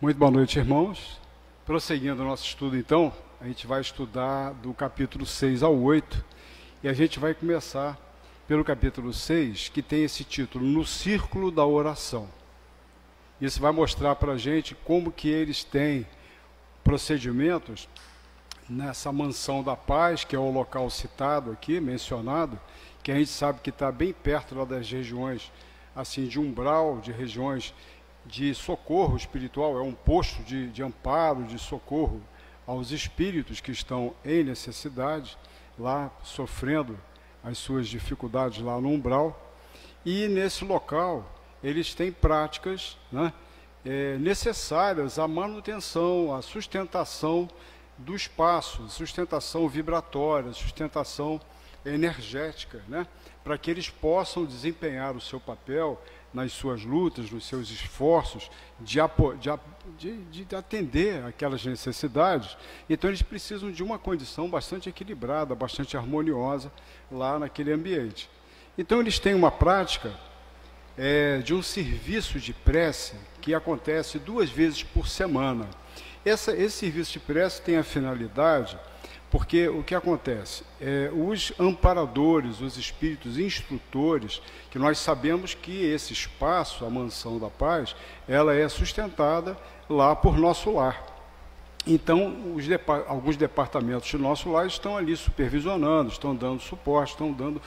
Muito boa noite, irmãos. Prosseguindo o nosso estudo, então, a gente vai estudar do capítulo 6 ao 8, e a gente vai começar pelo capítulo 6, que tem esse título, No Círculo da Oração. Isso vai mostrar para a gente como que eles têm procedimentos nessa mansão da paz, que é o local citado aqui, mencionado, que a gente sabe que está bem perto lá das regiões, assim, de umbral, de regiões de socorro espiritual, é um posto de amparo, de socorro aos espíritos que estão em necessidade, lá sofrendo as suas dificuldades lá no umbral. E nesse local eles têm práticas, né, necessárias à manutenção, à sustentação do espaço, sustentação vibratória, sustentação energética, né, para que eles possam desempenhar o seu papel nas suas lutas, nos seus esforços de atender aquelas necessidades. Então eles precisam de uma condição bastante equilibrada, bastante harmoniosa lá naquele ambiente. Então eles têm uma prática de um serviço de prece que acontece 2 vezes por semana. Esse serviço de prece tem a finalidade, porque o que acontece? Os amparadores, os espíritos instrutores, que nós sabemos que esse espaço, a Mansão da Paz, ela é sustentada lá por Nosso Lar. Então, alguns departamentos de Nosso Lar estão ali supervisionando, estão dando suporte, estão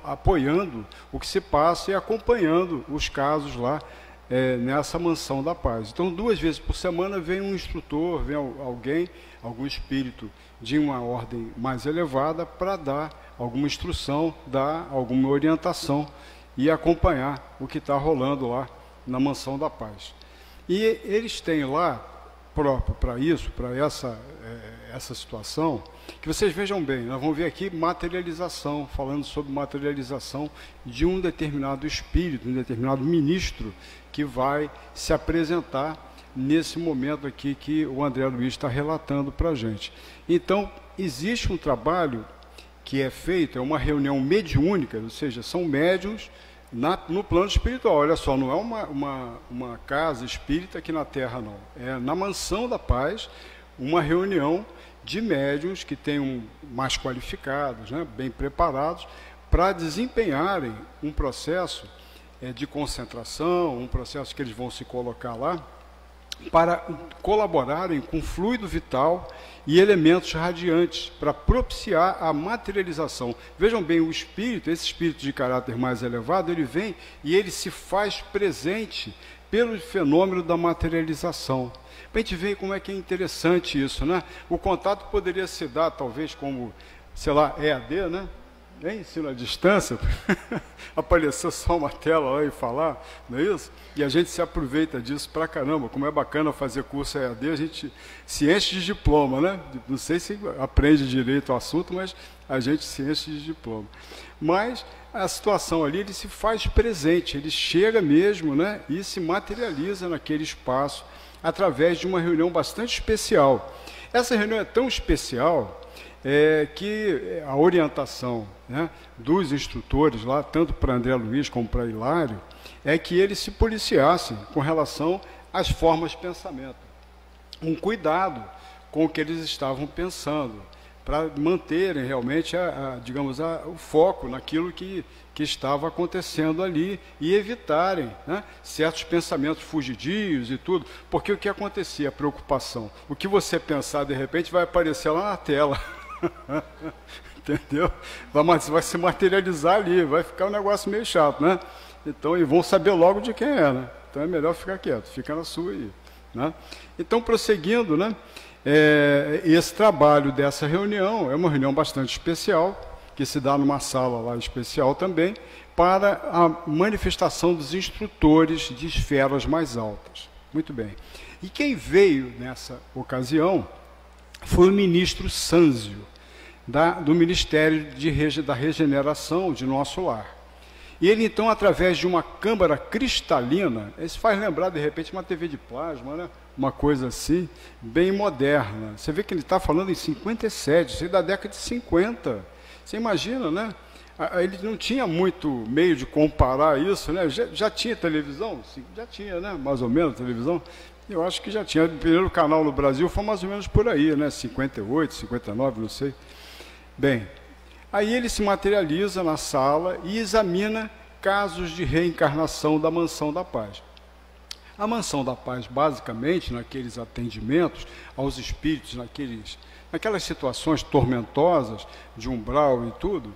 apoiando o que se passa e acompanhando os casos lá nessa Mansão da Paz. Então, 2 vezes por semana vem um instrutor, vem algum espírito de uma ordem mais elevada para dar alguma instrução, dar alguma orientação e acompanhar o que está rolando lá na Mansão da Paz. E eles têm lá, próprio para isso, para essa situação, que vocês vejam bem, nós vamos ver aqui materialização, falando sobre materialização de um determinado espírito, um determinado ministro que vai se apresentar nesse momento aqui que o André Luiz está relatando para a gente. Então, existe um trabalho que é feito, é uma reunião mediúnica, ou seja, são médiuns no plano espiritual. Olha só, não é uma casa espírita aqui na Terra, não. É na Mansão da Paz, uma reunião de médiuns que tenham mais qualificados, né, bem preparados, para desempenharem um processo de concentração, um processo que eles vão se colocar lá, para colaborarem com fluido vital e elementos radiantes, para propiciar a materialização. Vejam bem, o espírito, esse espírito de caráter mais elevado, ele vem e ele se faz presente pelo fenômeno da materialização. Para a gente ver como é que é interessante isso, né? O contato poderia se dar, talvez, como, sei lá, EAD, né? Ensino à distância, aparecer só uma tela lá e falar, não é isso? E a gente se aproveita disso pra caramba. Como é bacana fazer curso EAD, a gente se enche de diploma, né? Não sei se aprende direito o assunto, mas a gente se enche de diploma. Mas a situação ali, ele se faz presente, ele chega mesmo, né? E se materializa naquele espaço através de uma reunião bastante especial. Essa reunião é tão especial que a orientação, né, dos instrutores lá, tanto para André Luiz como para Hilário, é que eles se policiassem com relação às formas de pensamento. Um cuidado com o que eles estavam pensando, para manterem realmente, digamos, o foco naquilo que estava acontecendo ali e evitarem, né, certos pensamentos fugidios e tudo, porque o que acontecia? A preocupação. O que você pensar, de repente, vai aparecer lá na tela. Entendeu? Vai se materializar ali, vai ficar um negócio meio chato, né? Então, e vão saber logo de quem é, né? Então é melhor ficar quieto, fica na sua aí, né? Então, prosseguindo, né? Esse trabalho dessa reunião é uma reunião bastante especial, que se dá numa sala lá especial também, para a manifestação dos instrutores de esferas mais altas. Muito bem. E quem veio nessa ocasião foi o ministro Sânzio, do Ministério da Regeneração de Nosso Lar. E ele, então, através de uma câmara cristalina, isso faz lembrar, de repente, uma TV de plasma, né? Uma coisa assim, bem moderna. Você vê que ele está falando em 57, isso é da década de 50. Você imagina, né? Ele não tinha muito meio de comparar isso, né? Já tinha televisão? Sim, já tinha, né? Mais ou menos televisão. Eu acho que já tinha. O primeiro canal no Brasil foi mais ou menos por aí, né? 58, 59, não sei. Bem, aí ele se materializa na sala e examina casos de reencarnação da Mansão da Paz. A Mansão da Paz, basicamente, naqueles atendimentos aos espíritos, naquelas situações tormentosas de umbral e tudo,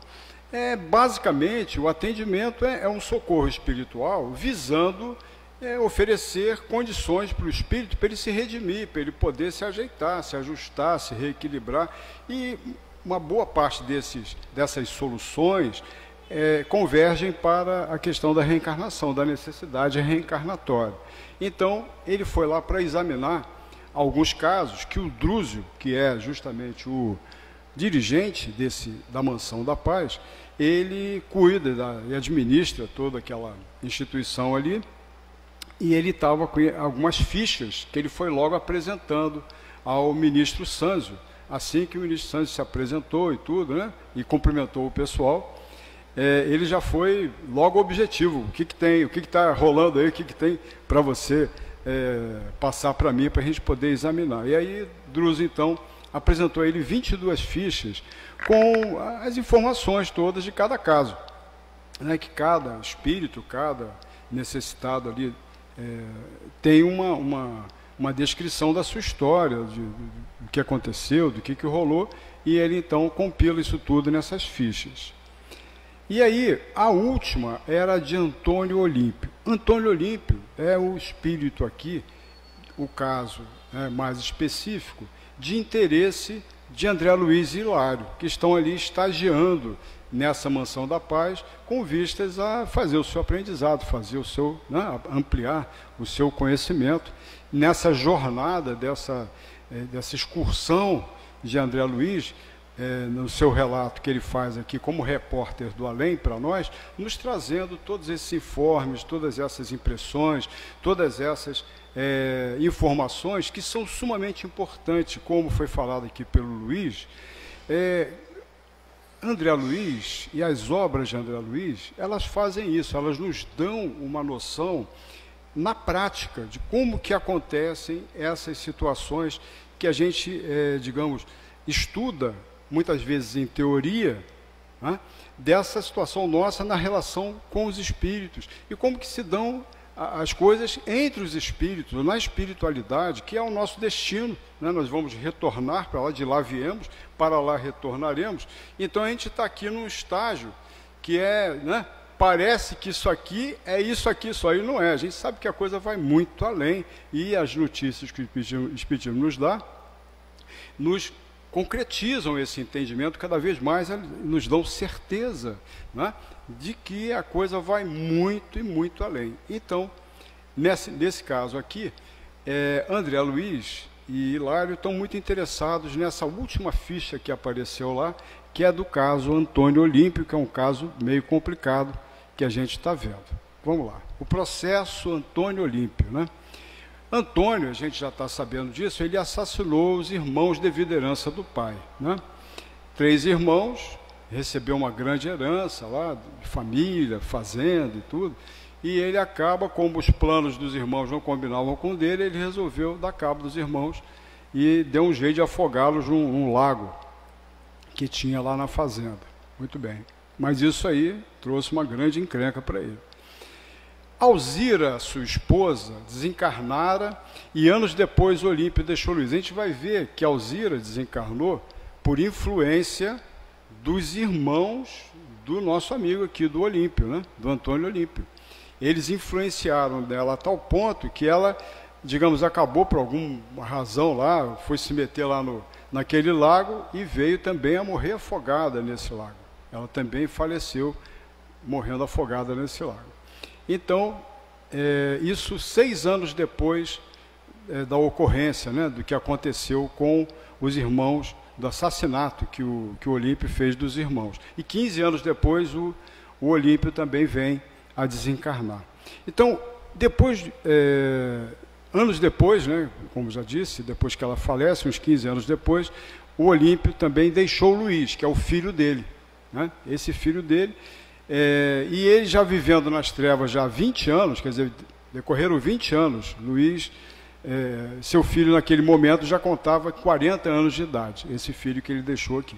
basicamente o atendimento é um socorro espiritual visando oferecer condições para o espírito para ele se redimir, para ele poder se ajeitar, se ajustar, se reequilibrar. E uma boa parte dessas soluções convergem para a questão da reencarnação, da necessidade reencarnatória. Então, ele foi lá para examinar alguns casos que o Drúzio, que é justamente o dirigente da Mansão da Paz, ele cuida e administra toda aquela instituição ali, e ele estava com algumas fichas que ele foi logo apresentando ao ministro Sânzio. Assim que o ministro Sânzio se apresentou e tudo, né, e cumprimentou o pessoal, ele já foi logo objetivo. O que tem, o que está rolando aí, o que tem para você passar para mim, para a gente poder examinar. E aí, Drúzio, então, apresentou a ele 22 fichas com as informações todas de cada caso, né, que cada espírito, cada necessitado ali tem uma descrição da sua história, do que aconteceu, do que rolou, e ele então compila isso tudo nessas fichas. E aí, a última era de Antônio Olímpio. Antônio Olímpio é o espírito aqui, o caso mais específico, de interesse de André Luiz e Hilário, que estão ali estagiando nessa Mansão da Paz, com vistas a fazer o seu aprendizado, fazer o seu, né, ampliar o seu conhecimento. Nessa jornada, dessa excursão de André Luiz, no seu relato que ele faz aqui como repórter do além para nós, nos trazendo todos esses informes, todas essas impressões, todas essas informações que são sumamente importantes, como foi falado aqui pelo Luiz. André Luiz e as obras de André Luiz, elas fazem isso, elas nos dão uma noção na prática de como que acontecem essas situações que a gente, digamos, estuda muitas vezes em teoria, né, dessa situação nossa na relação com os espíritos e como que se dão as coisas entre os espíritos, na espiritualidade, que é o nosso destino, né? Nós vamos retornar para lá, de lá viemos, para lá retornaremos. Então a gente está aqui num estágio que né, parece que isso aqui é isso aqui, isso aí não é. A gente sabe que a coisa vai muito além, e as notícias que o Espiritismo nos dá nos concretizam esse entendimento, cada vez mais nos dão certeza, né, de que a coisa vai muito e muito além. Então, nesse caso aqui, André Luiz e Hilário estão muito interessados nessa última ficha que apareceu lá, que é do caso Antônio Olímpio, que é um caso meio complicado que a gente está vendo. Vamos lá. O processo Antônio Olímpio, né? Antônio, a gente já está sabendo disso, ele assassinou os irmãos devido à herança do pai, né? 3 irmãos, recebeu uma grande herança lá, de família, fazenda e tudo, e ele acaba, como os planos dos irmãos não combinavam com o dele, ele resolveu dar cabo dos irmãos e deu um jeito de afogá-los num lago. que tinha lá na fazenda. Muito bem. Mas isso aí trouxe uma grande encrenca para ele. Alzira, sua esposa, desencarnara e anos depois Olímpio deixou Luís. A gente vai ver que Alzira desencarnou por influência dos irmãos do nosso amigo aqui do Olímpio, né? Do Antônio Olímpio. Eles influenciaram dela a tal ponto que ela, digamos, acabou por alguma razão lá, foi se meter lá naquele lago e veio também a morrer afogada nesse lago. Ela também faleceu morrendo afogada nesse lago. Então, isso 6 anos depois da ocorrência, né, do que aconteceu com os irmãos, do assassinato que o Olímpio fez dos irmãos. E 15 anos depois o Olímpio também vem a desencarnar. Então, anos depois, né, como já disse, depois que ela falece, uns 15 anos depois, o Olímpio também deixou Luís, que é o filho dele, né, esse filho dele, e ele já vivendo nas trevas já há 20 anos, quer dizer, decorreram 20 anos, Luís, seu filho naquele momento já contava 40 anos de idade, esse filho que ele deixou aqui.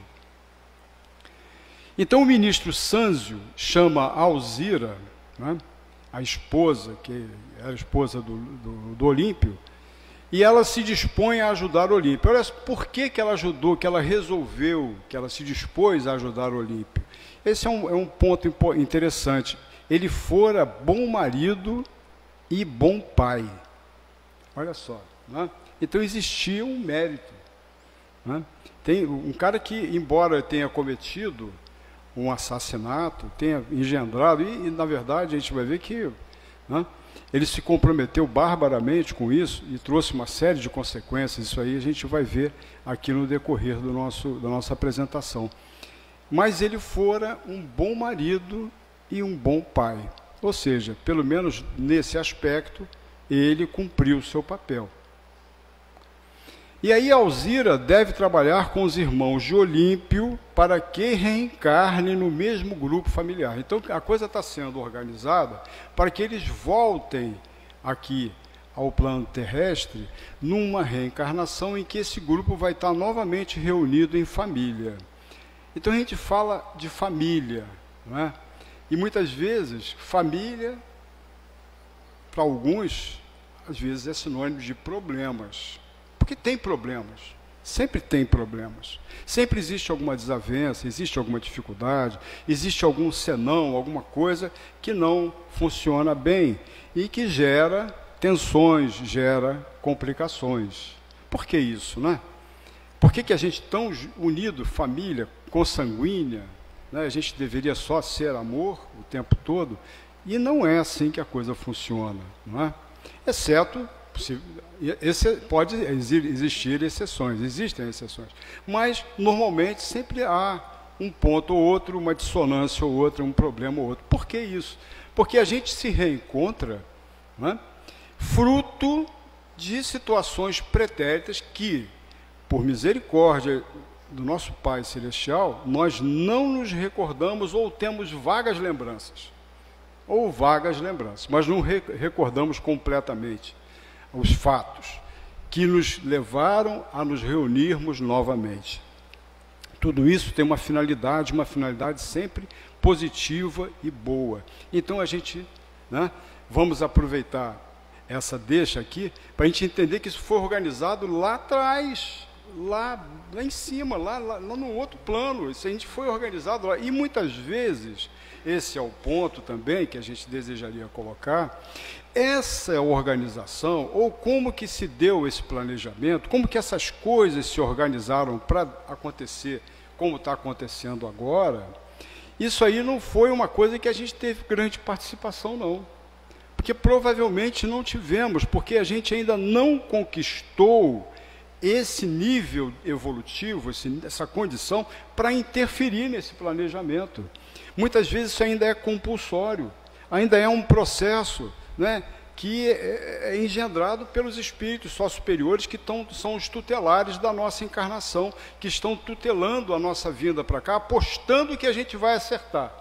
Então o ministro Sânzio chama Alzira, né, a esposa, que era a esposa do Olímpio, e ela se dispõe a ajudar o Olímpio. Olha, por que ela ajudou, que ela resolveu, que ela se dispôs a ajudar o Olímpio? Esse é um ponto interessante. Ele fora bom marido e bom pai. Olha só. Né? Então existia um mérito. Né? Tem um cara que, embora tenha cometido um assassinato, tenha engendrado, e na verdade a gente vai ver que, né, ele se comprometeu barbaramente com isso e trouxe uma série de consequências. Isso aí a gente vai ver aqui no decorrer da nossa apresentação. Mas ele fora um bom marido e um bom pai. Ou seja, pelo menos nesse aspecto, ele cumpriu o seu papel. E aí Alzira deve trabalhar com os irmãos de Olímpio para que reencarne no mesmo grupo familiar. Então a coisa está sendo organizada para que eles voltem aqui ao plano terrestre numa reencarnação em que esse grupo vai estar novamente reunido em família. Então a gente fala de família, não é? E muitas vezes família, para alguns, às vezes é sinônimo de problemas. Porque tem problemas, sempre tem problemas. Sempre existe alguma desavença, existe alguma dificuldade, existe algum senão, alguma coisa que não funciona bem e que gera tensões, gera complicações. Por que isso, né? Por que a gente tão unido, família, consanguínea, né? A gente deveria só ser amor o tempo todo? E não é assim que a coisa funciona, não é? Exceto... pode existir exceções, existem exceções, mas normalmente sempre há um ponto ou outro, uma dissonância ou outra, um problema ou outro. Por que isso? Porque a gente se reencontra, né, fruto de situações pretéritas que, por misericórdia do nosso Pai Celestial, nós não nos recordamos ou temos vagas lembranças, mas não recordamos completamente os fatos que nos levaram a nos reunirmos novamente. Tudo isso tem uma finalidade sempre positiva e boa. Então a gente, né, vamos aproveitar essa deixa aqui para a gente entender que isso foi organizado lá atrás, lá em cima, lá no outro plano. Isso a gente foi organizado lá. E muitas vezes, esse é o ponto também que a gente desejaria colocar, essa organização, ou como que se deu esse planejamento, como que essas coisas se organizaram para acontecer como está acontecendo agora, isso aí não foi uma coisa que a gente teve grande participação, não. Porque provavelmente não tivemos, porque a gente ainda não conquistou esse nível evolutivo, essa condição para interferir nesse planejamento. Muitas vezes isso ainda é compulsório, ainda é um processo, né, que é engendrado pelos espíritos só superiores que são os tutelares da nossa encarnação, que estão tutelando a nossa vinda para cá, apostando que a gente vai acertar,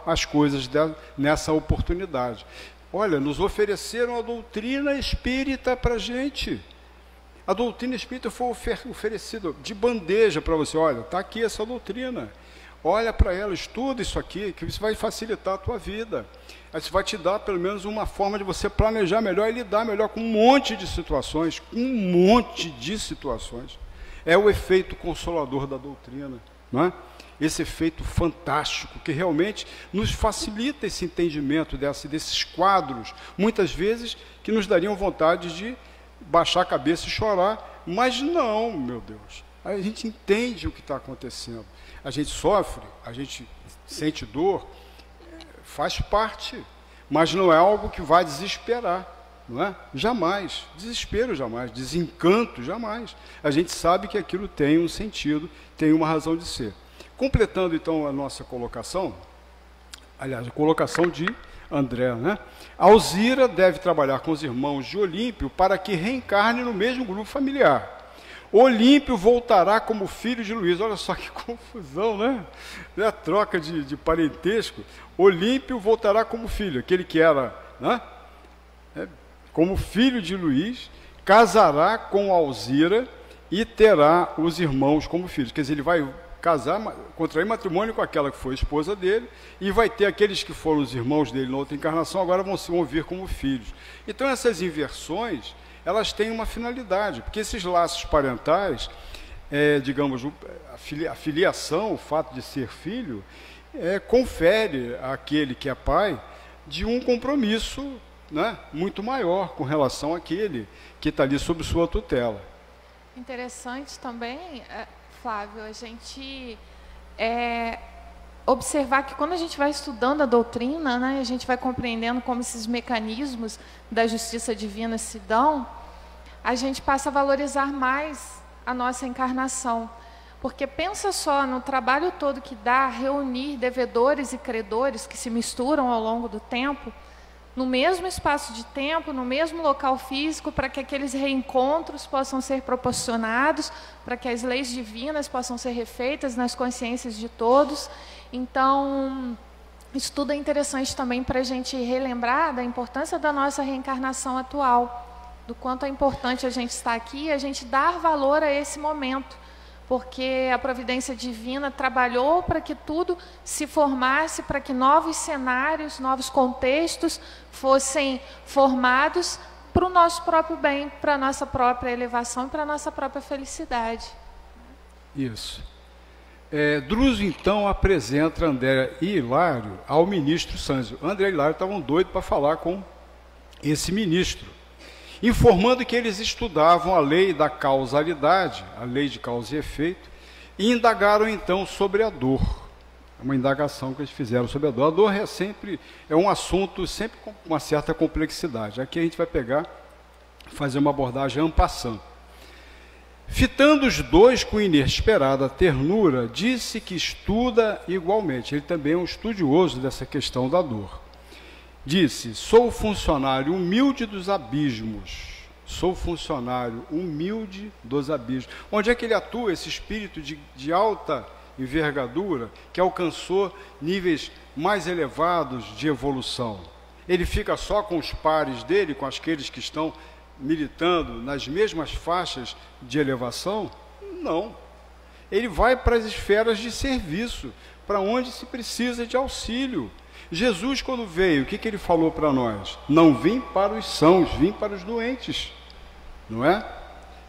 as coisas nessa oportunidade. Olha, nos ofereceram a doutrina espírita para a gente. A doutrina espírita foi oferecida de bandeja para você. Olha, está aqui essa doutrina. Olha para ela, estuda isso aqui, que isso vai facilitar a tua vida. Isso vai te dar, pelo menos, uma forma de você planejar melhor e lidar melhor com um monte de situações. É o efeito consolador da doutrina, não é? Esse efeito fantástico que realmente nos facilita esse entendimento desses quadros, muitas vezes que nos dariam vontade de baixar a cabeça e chorar, mas não, meu Deus. A gente entende o que está acontecendo. A gente sofre, a gente sente dor, faz parte, mas não é algo que vai desesperar, não é? Jamais, desespero jamais, desencanto jamais. A gente sabe que aquilo tem um sentido, tem uma razão de ser. Completando então a nossa colocação, aliás, a colocação de André, né? Alzira deve trabalhar com os irmãos de Olímpio para que reencarne no mesmo grupo familiar. Olímpio voltará como filho de Luís. Olha só que confusão, né? É a troca de parentesco. Olímpio voltará como filho, aquele que era, né? Como filho de Luís, casará com Alzira e terá os irmãos como filhos. Quer dizer, ele vai casar, contrair matrimônio com aquela que foi esposa dele, e vai ter aqueles que foram os irmãos dele na outra encarnação, agora vão vir como filhos. Então essas inversões, elas têm uma finalidade, porque esses laços parentais, digamos, a filiação, o fato de ser filho, confere àquele que é pai de um compromisso, né, muito maior com relação àquele que está ali sob sua tutela. Interessante também, Flávio, a gente observar que quando a gente vai estudando a doutrina, né, a gente vai compreendendo como esses mecanismos da justiça divina se dão, a gente passa a valorizar mais a nossa encarnação. Porque pensa só no trabalho todo que dá reunir devedores e credores que se misturam ao longo do tempo, no mesmo espaço de tempo, no mesmo local físico, para que aqueles reencontros possam ser proporcionados, para que as leis divinas possam ser refeitas nas consciências de todos. Então, isso tudo é interessante também para a gente relembrar da importância da nossa reencarnação atual, do quanto é importante a gente estar aqui e a gente dar valor a esse momento, porque a providência divina trabalhou para que tudo se formasse, para que novos cenários, novos contextos fossem formados para o nosso próprio bem, para a nossa própria elevação e para a nossa própria felicidade. Isso. Druso, então, apresenta André e Hilário ao ministro Sâncio. André e Hilário estavam doidos para falar com esse ministro, informando que eles estudavam a lei da causalidade, a lei de causa e efeito, e indagaram então sobre a dor. Uma indagação que eles fizeram sobre a dor. A dor é um assunto sempre com uma certa complexidade. Aqui a gente vai fazer uma abordagem en passant. Fitando os dois com inesperada ternura, disse que estuda igualmente. Ele também é um estudioso dessa questão da dor. Disse: sou funcionário humilde dos abismos. Sou funcionário humilde dos abismos. Onde é que ele atua, esse espírito de alta envergadura, que alcançou níveis mais elevados de evolução? Ele fica só com os pares dele, com aqueles que estão militando nas mesmas faixas de elevação? Não. Ele vai para as esferas de serviço, para onde se precisa de auxílio. Jesus, quando veio, o que ele falou para nós? Não vim para os sãos, vim para os doentes, não é?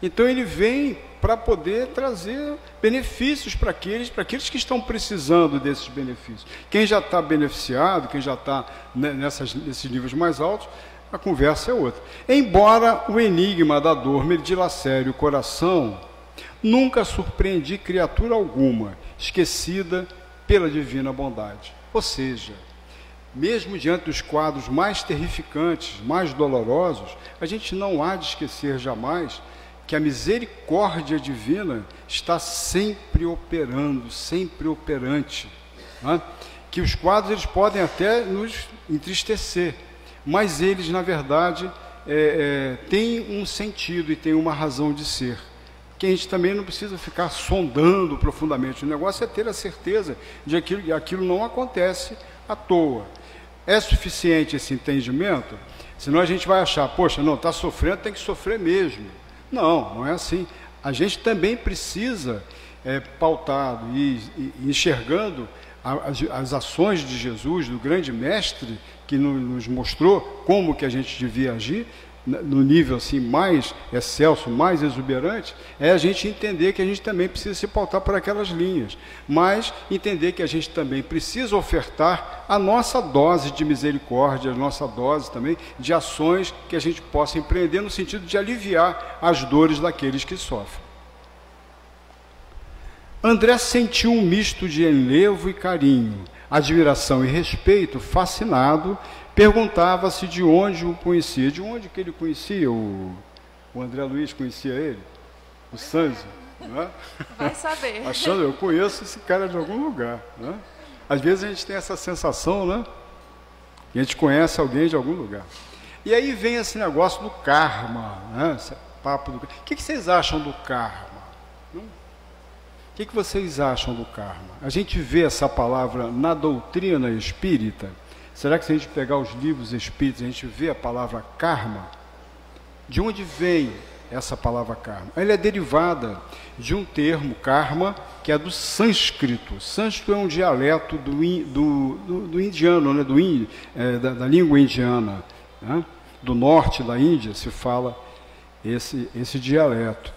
Então ele vem para poder trazer benefícios para aqueles que estão precisando desses benefícios. Quem já está beneficiado, quem já está nesses níveis mais altos, a conversa é outra. Embora o enigma da dor me dilacere o coração, nunca surpreendi criatura alguma, esquecida pela divina bondade. Ou seja, mesmo diante dos quadros mais terrificantes, mais dolorosos, a gente não há de esquecer jamais que a misericórdia divina está sempre operando, sempre operante, né? Que os quadros eles podem até nos entristecer, mas eles, na verdade, têm um sentido e têm uma razão de ser, que a gente também não precisa ficar sondando profundamente. O negócio é ter a certeza de que aquilo não acontece à toa. É suficiente esse entendimento? Senão a gente vai achar, poxa, não, está sofrendo, tem que sofrer mesmo. Não, não é assim. A gente também precisa, pautado e enxergando as ações de Jesus, do grande mestre, que nos mostrou como que a gente devia agir, no nível assim mais excelso, mais exuberante, é a gente entender que a gente também precisa se pautar por aquelas linhas, mas entender que a gente também precisa ofertar a nossa dose de misericórdia, a nossa dose também de ações que a gente possa empreender no sentido de aliviar as dores daqueles que sofrem. André sentiu um misto de enlevo e carinho, admiração e respeito. Fascinado, perguntava-se de onde o conhecia. De onde que ele conhecia? O André Luiz conhecia ele? O Sanzio? Não é? Vai saber. Achando, eu conheço esse cara de algum lugar. Né? Às vezes a gente tem essa sensação, né? Que a gente conhece alguém de algum lugar. E aí vem esse negócio do karma. Né? Esse papo do... O que vocês acham do karma? O que vocês acham do karma? A gente vê essa palavra na doutrina espírita. Será que se a gente pegar os livros espíritas, a gente vê a palavra karma? De onde vem essa palavra karma? Ela é derivada de um termo, karma, que é do sânscrito. Sânscrito é um dialeto do indiano, né? Da língua indiana. Né? Do norte da Índia se fala esse dialeto.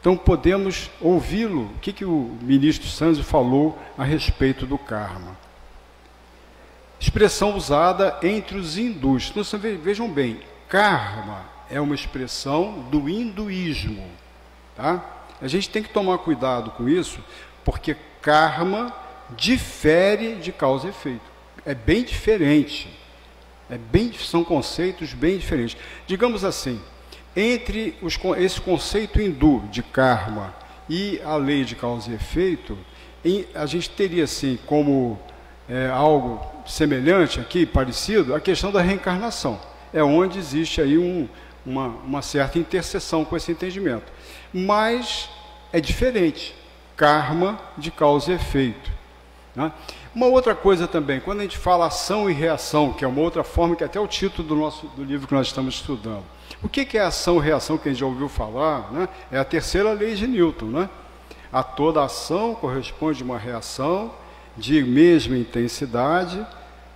Então podemos ouvi-lo. O que o ministro Sanzio falou a respeito do karma? Expressão usada entre os hindus. Então, vejam bem, karma é uma expressão do hinduísmo. Tá? A gente tem que tomar cuidado com isso, porque karma difere de causa e efeito. É bem diferente. São conceitos bem diferentes. Digamos assim, entre esse conceito hindu de karma e a lei de causa e efeito, a gente teria assim como algo semelhante aqui, parecido, a questão da reencarnação. É onde existe aí uma certa interseção com esse entendimento. Mas é diferente, karma de causa e efeito. Né? Uma outra coisa também, quando a gente fala ação e reação, que é uma outra forma, que é até o título do livro que nós estamos estudando. O que é ação e reação, que a gente já ouviu falar? Né? É a terceira lei de Newton. Né? A toda ação corresponde uma reação de mesma intensidade,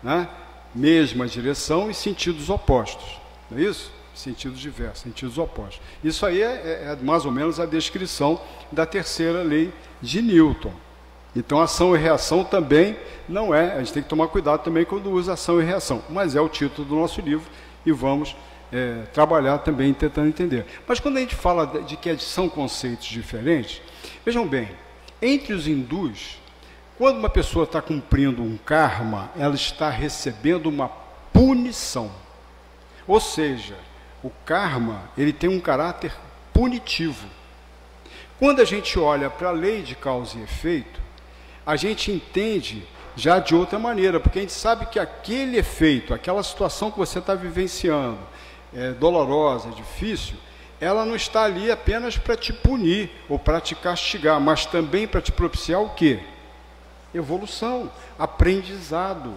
né? Mesma direção e sentidos opostos. Não é isso? Sentidos diversos, sentidos opostos. Isso aí é mais ou menos a descrição da terceira lei de Newton. Então, ação e reação também não é, a gente tem que tomar cuidado também quando usa ação e reação, mas é o título do nosso livro e vamos trabalhar também tentando entender. Mas quando a gente fala de que são conceitos diferentes, vejam bem, entre os hindus, quando uma pessoa está cumprindo um karma, ela está recebendo uma punição. Ou seja, o karma, ele tem um caráter punitivo. Quando a gente olha para a lei de causa e efeito, a gente entende já de outra maneira, porque a gente sabe que aquele efeito, aquela situação que você está vivenciando, dolorosa, difícil, ela não está ali apenas para te punir ou para te castigar, mas também para te propiciar o quê? Evolução, aprendizado,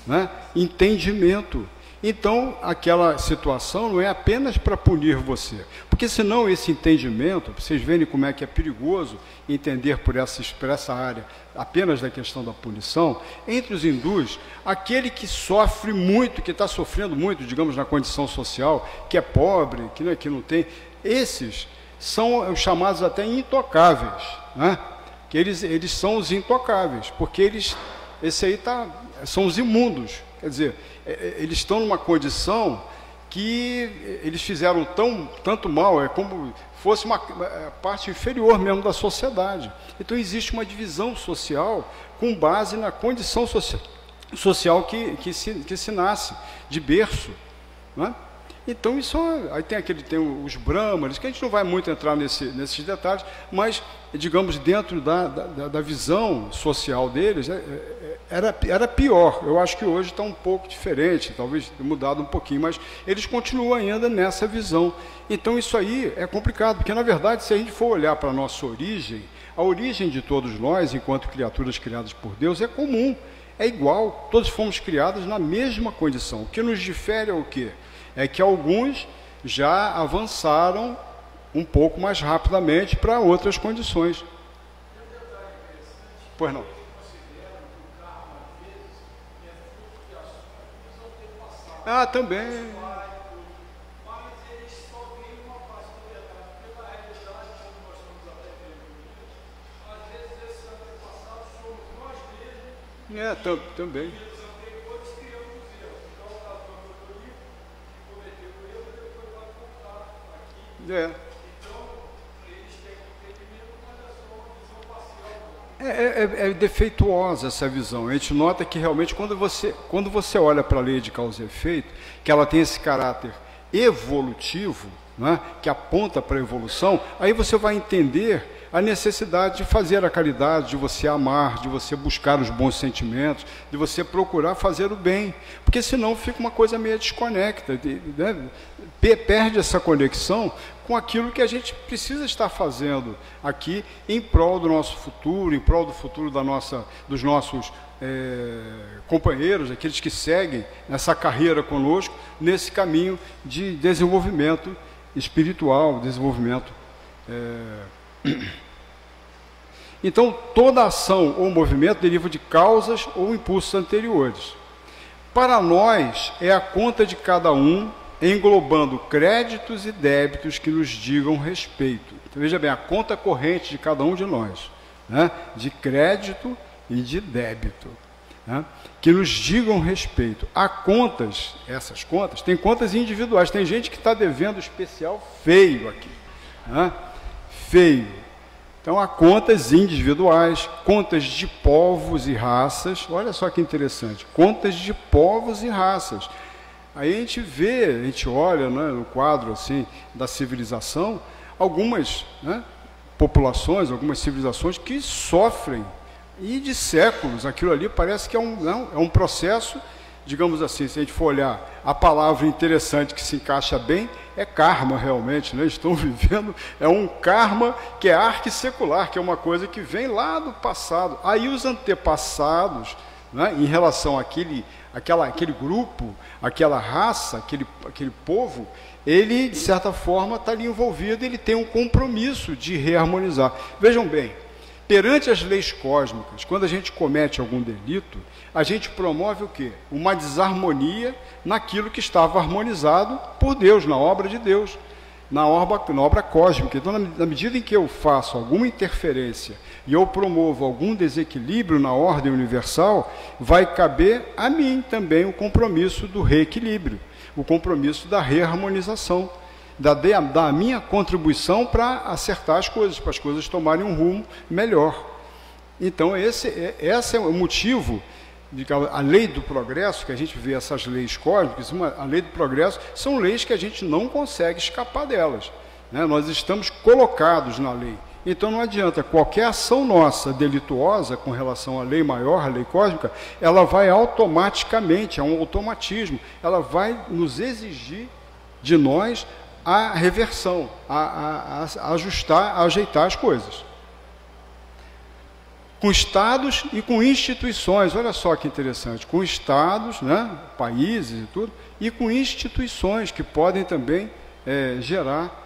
né? Entendimento. Então, aquela situação não é apenas para punir você, porque senão esse entendimento, vocês verem como é que é perigoso entender por essa área apenas da questão da punição, entre os hindus, aquele que sofre muito, que está sofrendo muito, digamos, na condição social, que é pobre, que não tem, esses são os chamados até intocáveis, né? Que eles são os intocáveis, porque são os imundos, quer dizer, eles estão numa condição que eles fizeram tanto mal, é como fosse uma parte inferior mesmo da sociedade. Então existe uma divisão social com base na condição social que se nasce, de berço, né? Então isso, aí tem os brahmanes, que a gente não vai muito entrar nesses detalhes, mas, digamos, dentro da visão social deles, era pior. Eu acho que hoje está um pouco diferente, talvez tenha mudado um pouquinho, mas eles continuam ainda nessa visão. Então isso aí é complicado, porque na verdade, se a gente for olhar para a nossa origem, a origem de todos nós, enquanto criaturas criadas por Deus, é comum, é igual, todos fomos criados na mesma condição. O que nos difere é o quê? É que alguns já avançaram um pouco mais rapidamente para outras condições. Pois não. Ah, também. Também. É defeituosa essa visão. A gente nota que realmente quando você olha para a lei de causa e efeito, que ela tem esse caráter evolutivo, né, que aponta para a evolução, aí você vai entender a necessidade de fazer a caridade, de você amar, de você buscar os bons sentimentos, de você procurar fazer o bem, porque senão fica uma coisa meio desconecta, né? Perde essa conexão com aquilo que a gente precisa estar fazendo aqui em prol do nosso futuro, em prol do futuro dos nossos companheiros, aqueles que seguem essa carreira conosco, nesse caminho de desenvolvimento espiritual, desenvolvimento... Então, toda ação ou movimento deriva de causas ou impulsos anteriores. Para nós, é a conta de cada um, englobando créditos e débitos que nos digam respeito. Então, veja bem, a conta corrente de cada um de nós, né? De crédito e de débito, né? Que nos digam respeito. Há contas, essas contas, tem contas individuais. Tem gente que está devendo especial feio aqui, né? Feio. Então, há contas individuais, contas de povos e raças. Olha só que interessante, contas de povos e raças. Aí a gente olha, né, no quadro assim, da civilização, algumas, né, populações, algumas civilizações que sofrem, e de séculos. Aquilo ali parece que é um processo, digamos assim, se a gente for olhar a palavra interessante que se encaixa bem, é karma realmente, né? Estão vivendo, é um karma que é arquissecular, que é uma coisa que vem lá do passado. Aí os antepassados, né, em relação àquele grupo, aquela raça, aquele povo, ele, de certa forma, está ali envolvido, ele tem um compromisso de reharmonizar. Vejam bem, perante as leis cósmicas, quando a gente comete algum delito, a gente promove o quê? Uma desarmonia naquilo que estava harmonizado por Deus, na obra de Deus, na obra cósmica. Então, na medida em que eu faço alguma interferência e eu promovo algum desequilíbrio na ordem universal, vai caber a mim também o compromisso do reequilíbrio, o compromisso da reharmonização, da minha contribuição para acertar as coisas, para as coisas tomarem um rumo melhor. Então, esse é o motivo de a lei do progresso, que a gente vê essas leis cósmicas, a lei do progresso, são leis que a gente não consegue escapar delas, né? Nós estamos colocados na lei. Então não adianta, qualquer ação nossa delituosa com relação à lei maior, à lei cósmica, ela vai automaticamente, é um automatismo, ela vai nos exigir de nós a reversão, a ajustar, a ajeitar as coisas. Com estados e com instituições, olha só que interessante, com estados, né, países e tudo, e com instituições que podem também gerar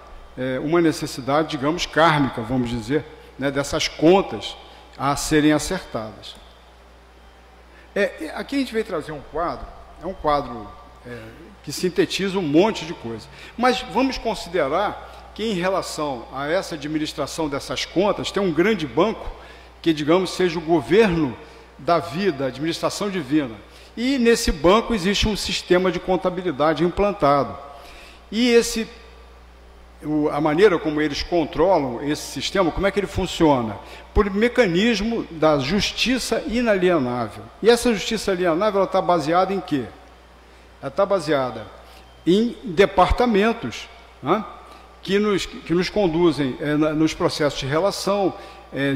uma necessidade, digamos, kármica, vamos dizer, né, dessas contas a serem acertadas. Aqui a gente veio trazer um quadro, é um quadro que sintetiza um monte de coisa, mas vamos considerar que em relação a essa administração dessas contas, tem um grande banco que, digamos, seja o governo da vida, a administração divina. E nesse banco existe um sistema de contabilidade implantado. E a maneira como eles controlam esse sistema, como é que ele funciona? Por mecanismo da justiça inalienável. E essa justiça inalienável está baseada em quê? Ela está baseada em departamentos, né, que nos conduzem nos processos de relação,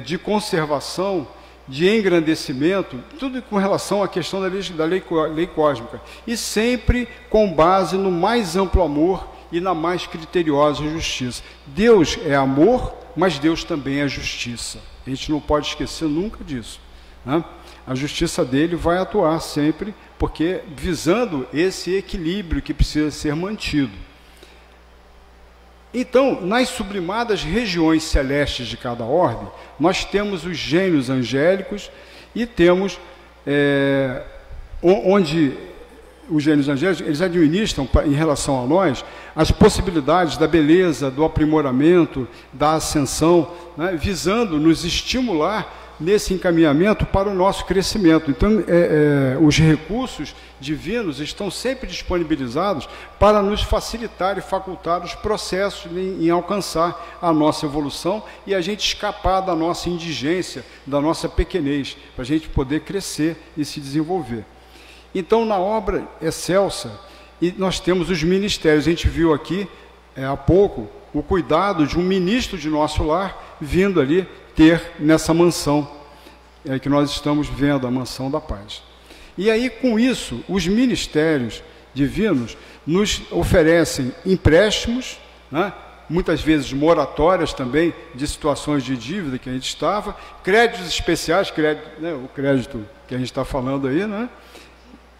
de conservação, de engrandecimento, tudo com relação à questão da lei cósmica, e sempre com base no mais amplo amor e na mais criteriosa justiça. Deus é amor, mas Deus também é justiça. A gente não pode esquecer nunca disso, né? A justiça dele vai atuar sempre, porque visando esse equilíbrio que precisa ser mantido. Então, nas sublimadas regiões celestes de cada orbe, nós temos os gênios angélicos e temos, onde os gênios angélicos, eles administram, em relação a nós, as possibilidades da beleza, do aprimoramento, da ascensão, né, visando nos estimular nesse encaminhamento para o nosso crescimento. Então, os recursos divinos estão sempre disponibilizados para nos facilitar e facultar os processos em alcançar a nossa evolução e a gente escapar da nossa indigência, da nossa pequenez, para a gente poder crescer e se desenvolver. Então, na obra excelsa, nós temos os ministérios. A gente viu aqui, há pouco, o cuidado de um ministro de nosso lar vindo ali ter nessa mansão que nós estamos vendo, a mansão da paz. E aí, com isso, os ministérios divinos nos oferecem empréstimos, né, muitas vezes moratórias também de situações de dívida que a gente estava, créditos especiais, o crédito que a gente está falando aí, né?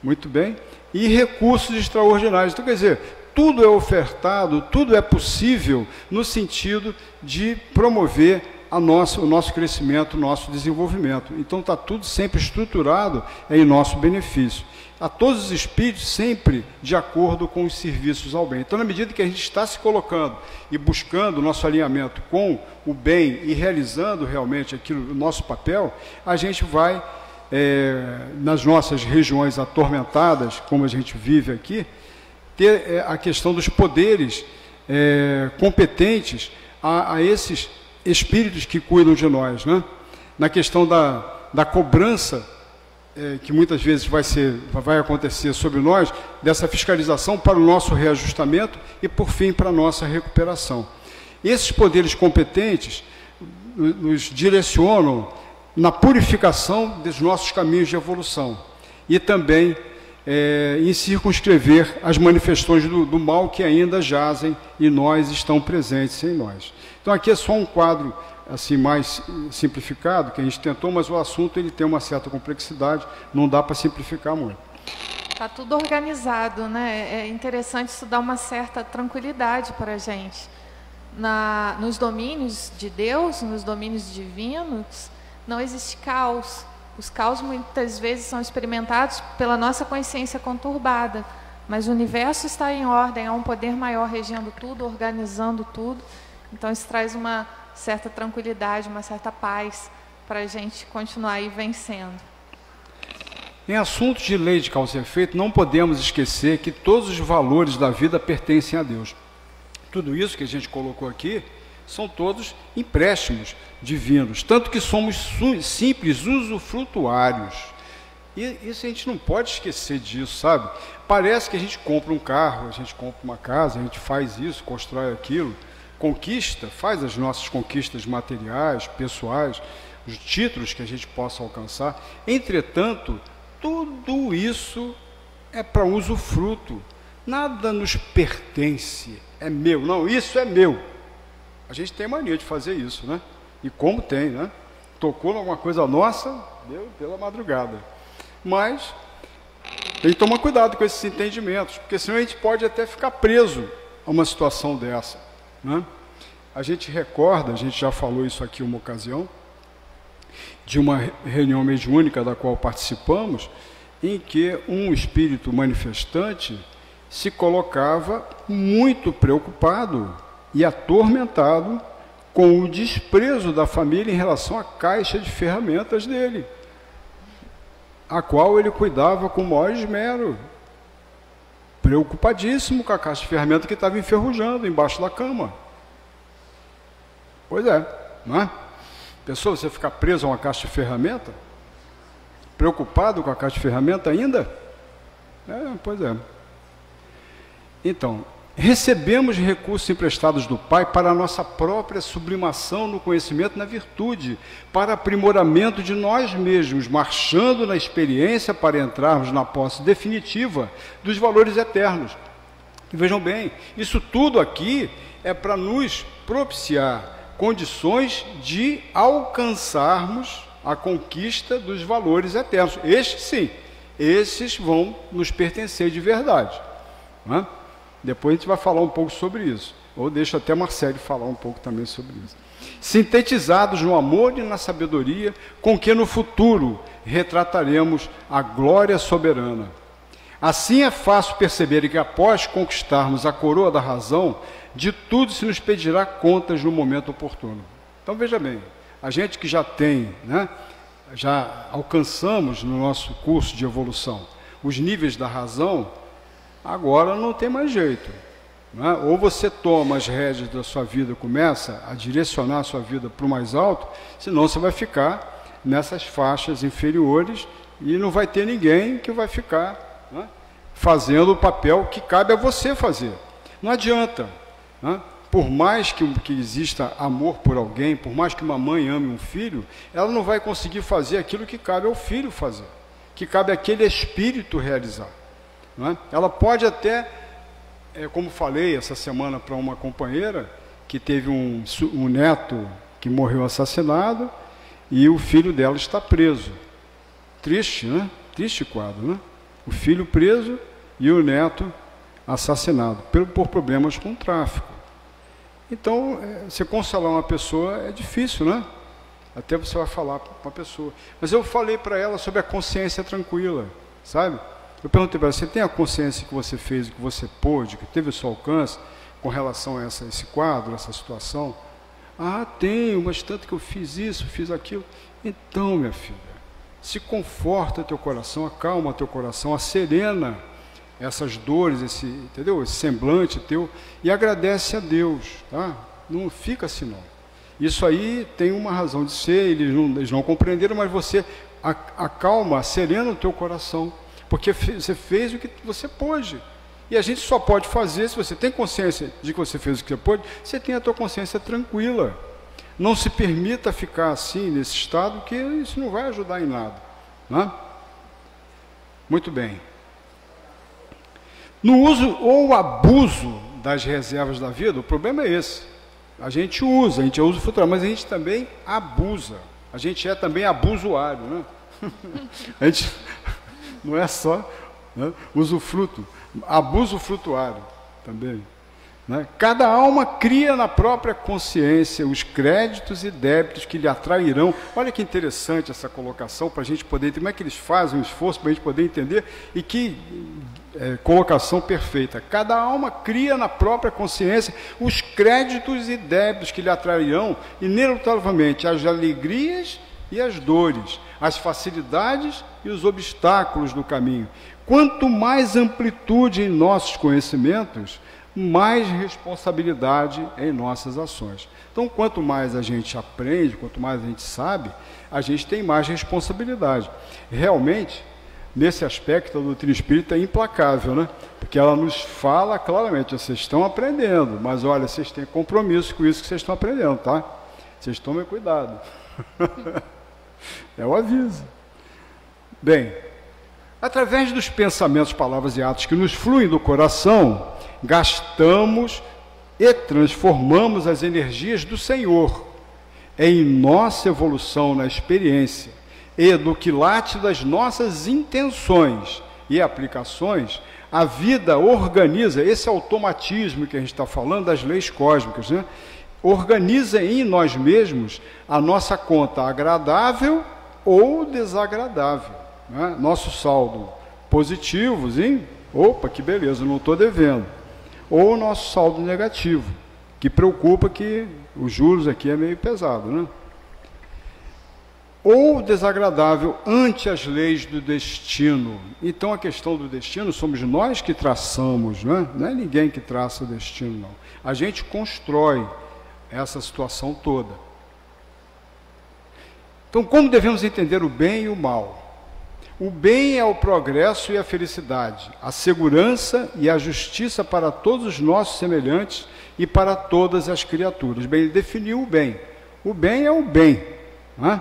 Muito bem, e recursos extraordinários. Então, quer dizer, tudo é ofertado, tudo é possível no sentido de promover o nosso crescimento, o nosso desenvolvimento. Então, está tudo sempre estruturado em nosso benefício. A todos os espíritos sempre de acordo com os serviços ao bem. Então, na medida que a gente está se colocando e buscando o nosso alinhamento com o bem e realizando realmente aquilo, o nosso papel, a gente vai, nas nossas regiões atormentadas, como a gente vive aqui, ter a questão dos poderes competentes a esses espíritos que cuidam de nós, né? Na questão da cobrança, que muitas vezes vai acontecer sobre nós, dessa fiscalização para o nosso reajustamento e, por fim, para a nossa recuperação. Esses poderes competentes nos direcionam na purificação dos nossos caminhos de evolução e também em circunscrever as manifestações do mal que ainda jazem em nós, estão presentes em nós. Então, aqui é só um quadro assim mais simplificado que a gente tentou, mas o assunto ele tem uma certa complexidade, não dá para simplificar muito. Está tudo organizado, né? É interessante, isso dá uma certa tranquilidade para a gente. Nos domínios de Deus, nos domínios divinos, não existe caos. Os caos muitas vezes são experimentados pela nossa consciência conturbada, mas o universo está em ordem, há um poder maior regendo tudo, organizando tudo. Então isso traz uma certa tranquilidade, uma certa paz para a gente continuar aí vencendo. Em assuntos de lei de causa e efeito, não podemos esquecer que todos os valores da vida pertencem a Deus. Tudo isso que a gente colocou aqui são todos empréstimos divinos, tanto que somos simples usufrutuários. E isso a gente não pode esquecer disso, sabe? Parece que a gente compra um carro, a gente compra uma casa, a gente faz isso, constrói aquilo, conquista, faz as nossas conquistas materiais, pessoais, os títulos que a gente possa alcançar. Entretanto, tudo isso é para usufruto. Nada nos pertence, é meu. Não, isso é meu. A gente tem mania de fazer isso, né? E como tem, né? Tocou em alguma coisa nossa, deu pela madrugada. Mas tem que tomar cuidado com esses entendimentos, porque senão a gente pode até ficar preso a uma situação dessa, né? A gente recorda, a gente já falou isso aqui uma ocasião, de uma reunião mediúnica da qual participamos, em que um espírito manifestante se colocava muito preocupado e atormentado com o desprezo da família em relação à caixa de ferramentas dele, a qual ele cuidava com o maior esmero, preocupadíssimo com a caixa de ferramentas que estava enferrujando embaixo da cama. Pois é, não é? Pensou você ficar preso a uma caixa de ferramenta? Preocupado com a caixa de ferramenta ainda? Pois é. Então, recebemos recursos emprestados do Pai para a nossa própria sublimação no conhecimento, na virtude, para aprimoramento de nós mesmos, marchando na experiência para entrarmos na posse definitiva dos valores eternos. E vejam bem, isso tudo aqui é para nos propiciar condições de alcançarmos a conquista dos valores eternos. Estes sim, esses vão nos pertencer de verdade, não é? Depois a gente vai falar um pouco sobre isso. ou deixo até Marcelo falar um pouco também sobre isso. Sintetizados no amor e na sabedoria, com que no futuro retrataremos a glória soberana. Assim é fácil perceber que após conquistarmos a coroa da razão, de tudo se nos pedirá contas no momento oportuno. Então veja bem, a gente que já tem, né, já alcançamos no nosso curso de evolução os níveis da razão, agora não tem mais jeito. Né? Ou você toma as rédeas da sua vida, começa a direcionar a sua vida para o mais alto, senão você vai ficar nessas faixas inferiores e não vai ter ninguém que vai ficar, né, fazendo o papel que cabe a você fazer. Não adianta. Né? Por mais que exista amor por alguém, por mais que uma mãe ame um filho, ela não vai conseguir fazer aquilo que cabe ao filho fazer, que cabe àquele espírito realizar. Não é? Ela pode até, como falei essa semana para uma companheira, que teve um neto que morreu assassinado, e o filho dela está preso. Triste, né? Triste quadro, né? O filho preso e o neto assassinado, por problemas com o tráfico. Então, você consolar uma pessoa é difícil, né? Até você vai falar para uma pessoa. Mas eu falei para ela sobre a consciência tranquila, sabe? Eu perguntei para ela, você tem a consciência que você fez, que você pôde, que teve o seu alcance com relação a esse quadro, essa situação? Ah, tenho, mas tanto que eu fiz isso, fiz aquilo. Então, minha filha, se conforta teu coração, acalma teu coração, acerena essas dores, entendeu? Esse semblante teu, e agradece a Deus, tá? Não fica assim não. Isso aí tem uma razão de ser, eles não compreenderam, mas você acalma, serena o teu coração, porque você fez o que você pôde. E a gente só pode fazer, se você tem consciência de que você fez o que você pôde, você tem a tua consciência tranquila. Não se permita ficar assim, nesse estado, que isso não vai ajudar em nada. Né? Muito bem. No uso ou abuso das reservas da vida, o problema é esse. A gente usa frutuário, mas a gente também abusa. A gente é também abusuário, né? A gente não é só, né, usufruto, abuso frutuário também. Né? Cada alma cria na própria consciência os créditos e débitos que lhe atrairão. Olha que interessante essa colocação para a gente poder entender como é que eles fazem o esforço para a gente poder entender, e que colocação perfeita. Cada alma cria na própria consciência os créditos e débitos que lhe atrairão inelutavelmente as alegrias e as dores, as facilidades e os obstáculos do caminho. Quanto mais amplitude em nossos conhecimentos, mais responsabilidade em nossas ações. Então, quanto mais a gente aprende, quanto mais a gente sabe, a gente tem mais responsabilidade. Realmente, nesse aspecto, a doutrina espírita é implacável, né? Porque ela nos fala claramente, vocês estão aprendendo, mas olha, vocês têm compromisso com isso que vocês estão aprendendo, tá? Vocês tomem cuidado. É o aviso. Bem, através dos pensamentos, palavras e atos que nos fluem do coração, gastamos e transformamos as energias do Senhor em nossa evolução na experiência e do quilate das nossas intenções e aplicações. A vida organiza, esse automatismo que a gente está falando das leis cósmicas, né? Organiza em nós mesmos a nossa conta agradável ou desagradável, né? Nosso saldo positivo, hein? Opa, que beleza, não estou devendo. Ou o nosso saldo negativo, que preocupa, que os juros aqui é meio pesado, né? Ou desagradável ante as leis do destino. Então a questão do destino somos nós que traçamos, né? Não é ninguém que traça o destino, não. A gente constrói essa situação toda. Então, como devemos entender o bem e o mal? O bem é o progresso e a felicidade, a segurança e a justiça para todos os nossos semelhantes e para todas as criaturas. Bem, ele definiu o bem. O bem é o bem. Né?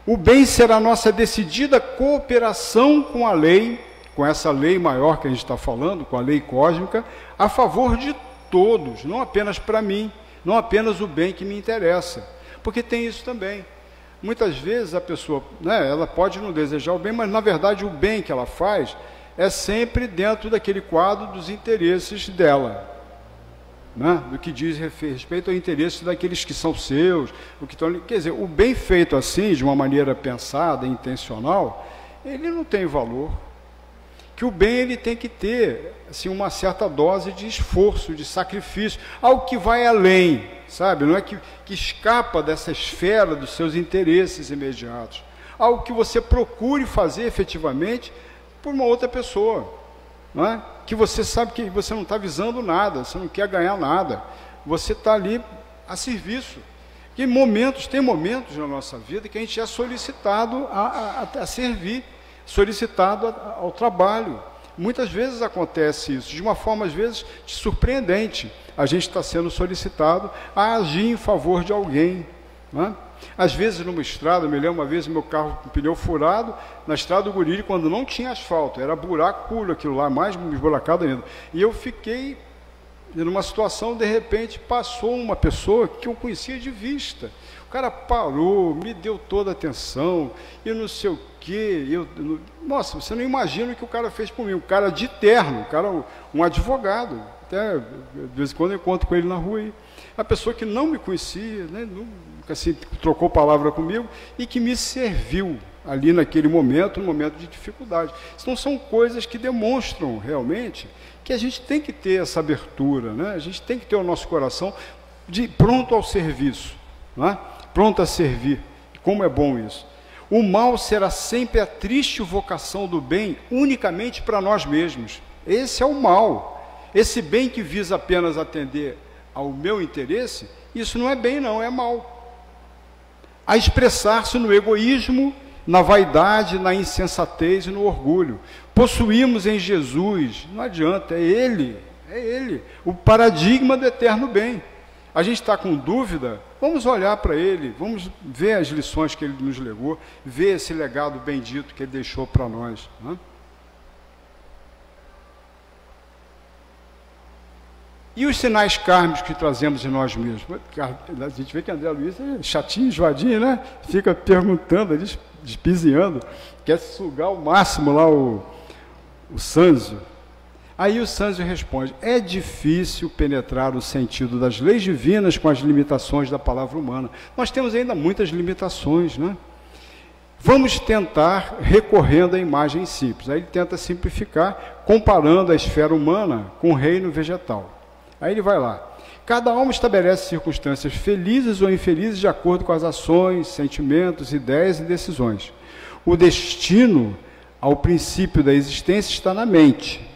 O bem será a nossa decidida cooperação com a lei, com essa lei maior que a gente está falando, com a lei cósmica, a favor de todos, não apenas para mim, não apenas o bem que me interessa. Porque tem isso também. Muitas vezes a pessoa, né, ela pode não desejar o bem, mas na verdade o bem que ela faz é sempre dentro daquele quadro dos interesses dela. né, do que diz respeito ao interesse daqueles que são seus, o que estão, quer dizer, o bem feito assim, de uma maneira pensada, intencional, ele não tem valor. Que o bem ele tem que ter assim, uma certa dose de esforço, de sacrifício, algo que vai além, sabe? Não é que escapa dessa esfera dos seus interesses imediatos, algo que você procure fazer efetivamente por uma outra pessoa, não é? Que você sabe que você não está visando nada, você não quer ganhar nada, você está ali a serviço. Tem momentos na nossa vida que a gente é solicitado a servir, solicitado ao trabalho. Muitas vezes acontece isso, de uma forma às vezes surpreendente. A gente está sendo solicitado a agir em favor de alguém, né? Às vezes numa estrada, eu me lembro uma vez meu carro com pneu furado, na estrada do Guriri, quando não tinha asfalto, era buraco puro aquilo lá, mais esburacado ainda. E eu fiquei numa situação, de repente passou uma pessoa que eu conhecia de vista. O cara parou, me deu toda a atenção, e não sei o quê. Nossa, você não imagina o que o cara fez por mim. Um cara de terno, um advogado. Até de vez em quando eu encontro com ele na rua aí. A pessoa que não me conhecia, né, nunca assim, trocou palavra comigo, e que me serviu ali naquele momento, no momento de dificuldade. Então são coisas que demonstram realmente que a gente tem que ter essa abertura, né? A gente tem que ter o nosso coração pronto ao serviço, né? Pronto a servir. Como é bom isso. O mal será sempre a triste vocação do bem unicamente para nós mesmos. Esse é o mal. Esse bem que visa apenas atender ao meu interesse, isso não é bem não, é mal. A expressar-se no egoísmo, na vaidade, na insensatez e no orgulho. Possuímos em Jesus, não adianta, é Ele, o paradigma do eterno bem. A gente está com dúvida, vamos olhar para Ele, vamos ver as lições que Ele nos legou, ver esse legado bendito que Ele deixou para nós, né? E os sinais kármicos que trazemos em nós mesmos? A gente vê que André Luiz é chatinho, enjoadinho, né? Fica perguntando, despiziando, quer sugar ao máximo lá o Sanzio. Aí o Sanzio responde: é difícil penetrar o sentido das leis divinas com as limitações da palavra humana. Nós temos ainda muitas limitações, né? Vamos tentar recorrendo a imagens simples. Aí ele tenta simplificar, comparando a esfera humana com o reino vegetal. Aí ele vai lá. Cada alma estabelece circunstâncias felizes ou infelizes de acordo com as ações, sentimentos, ideias e decisões. O destino ao princípio da existência está na mente.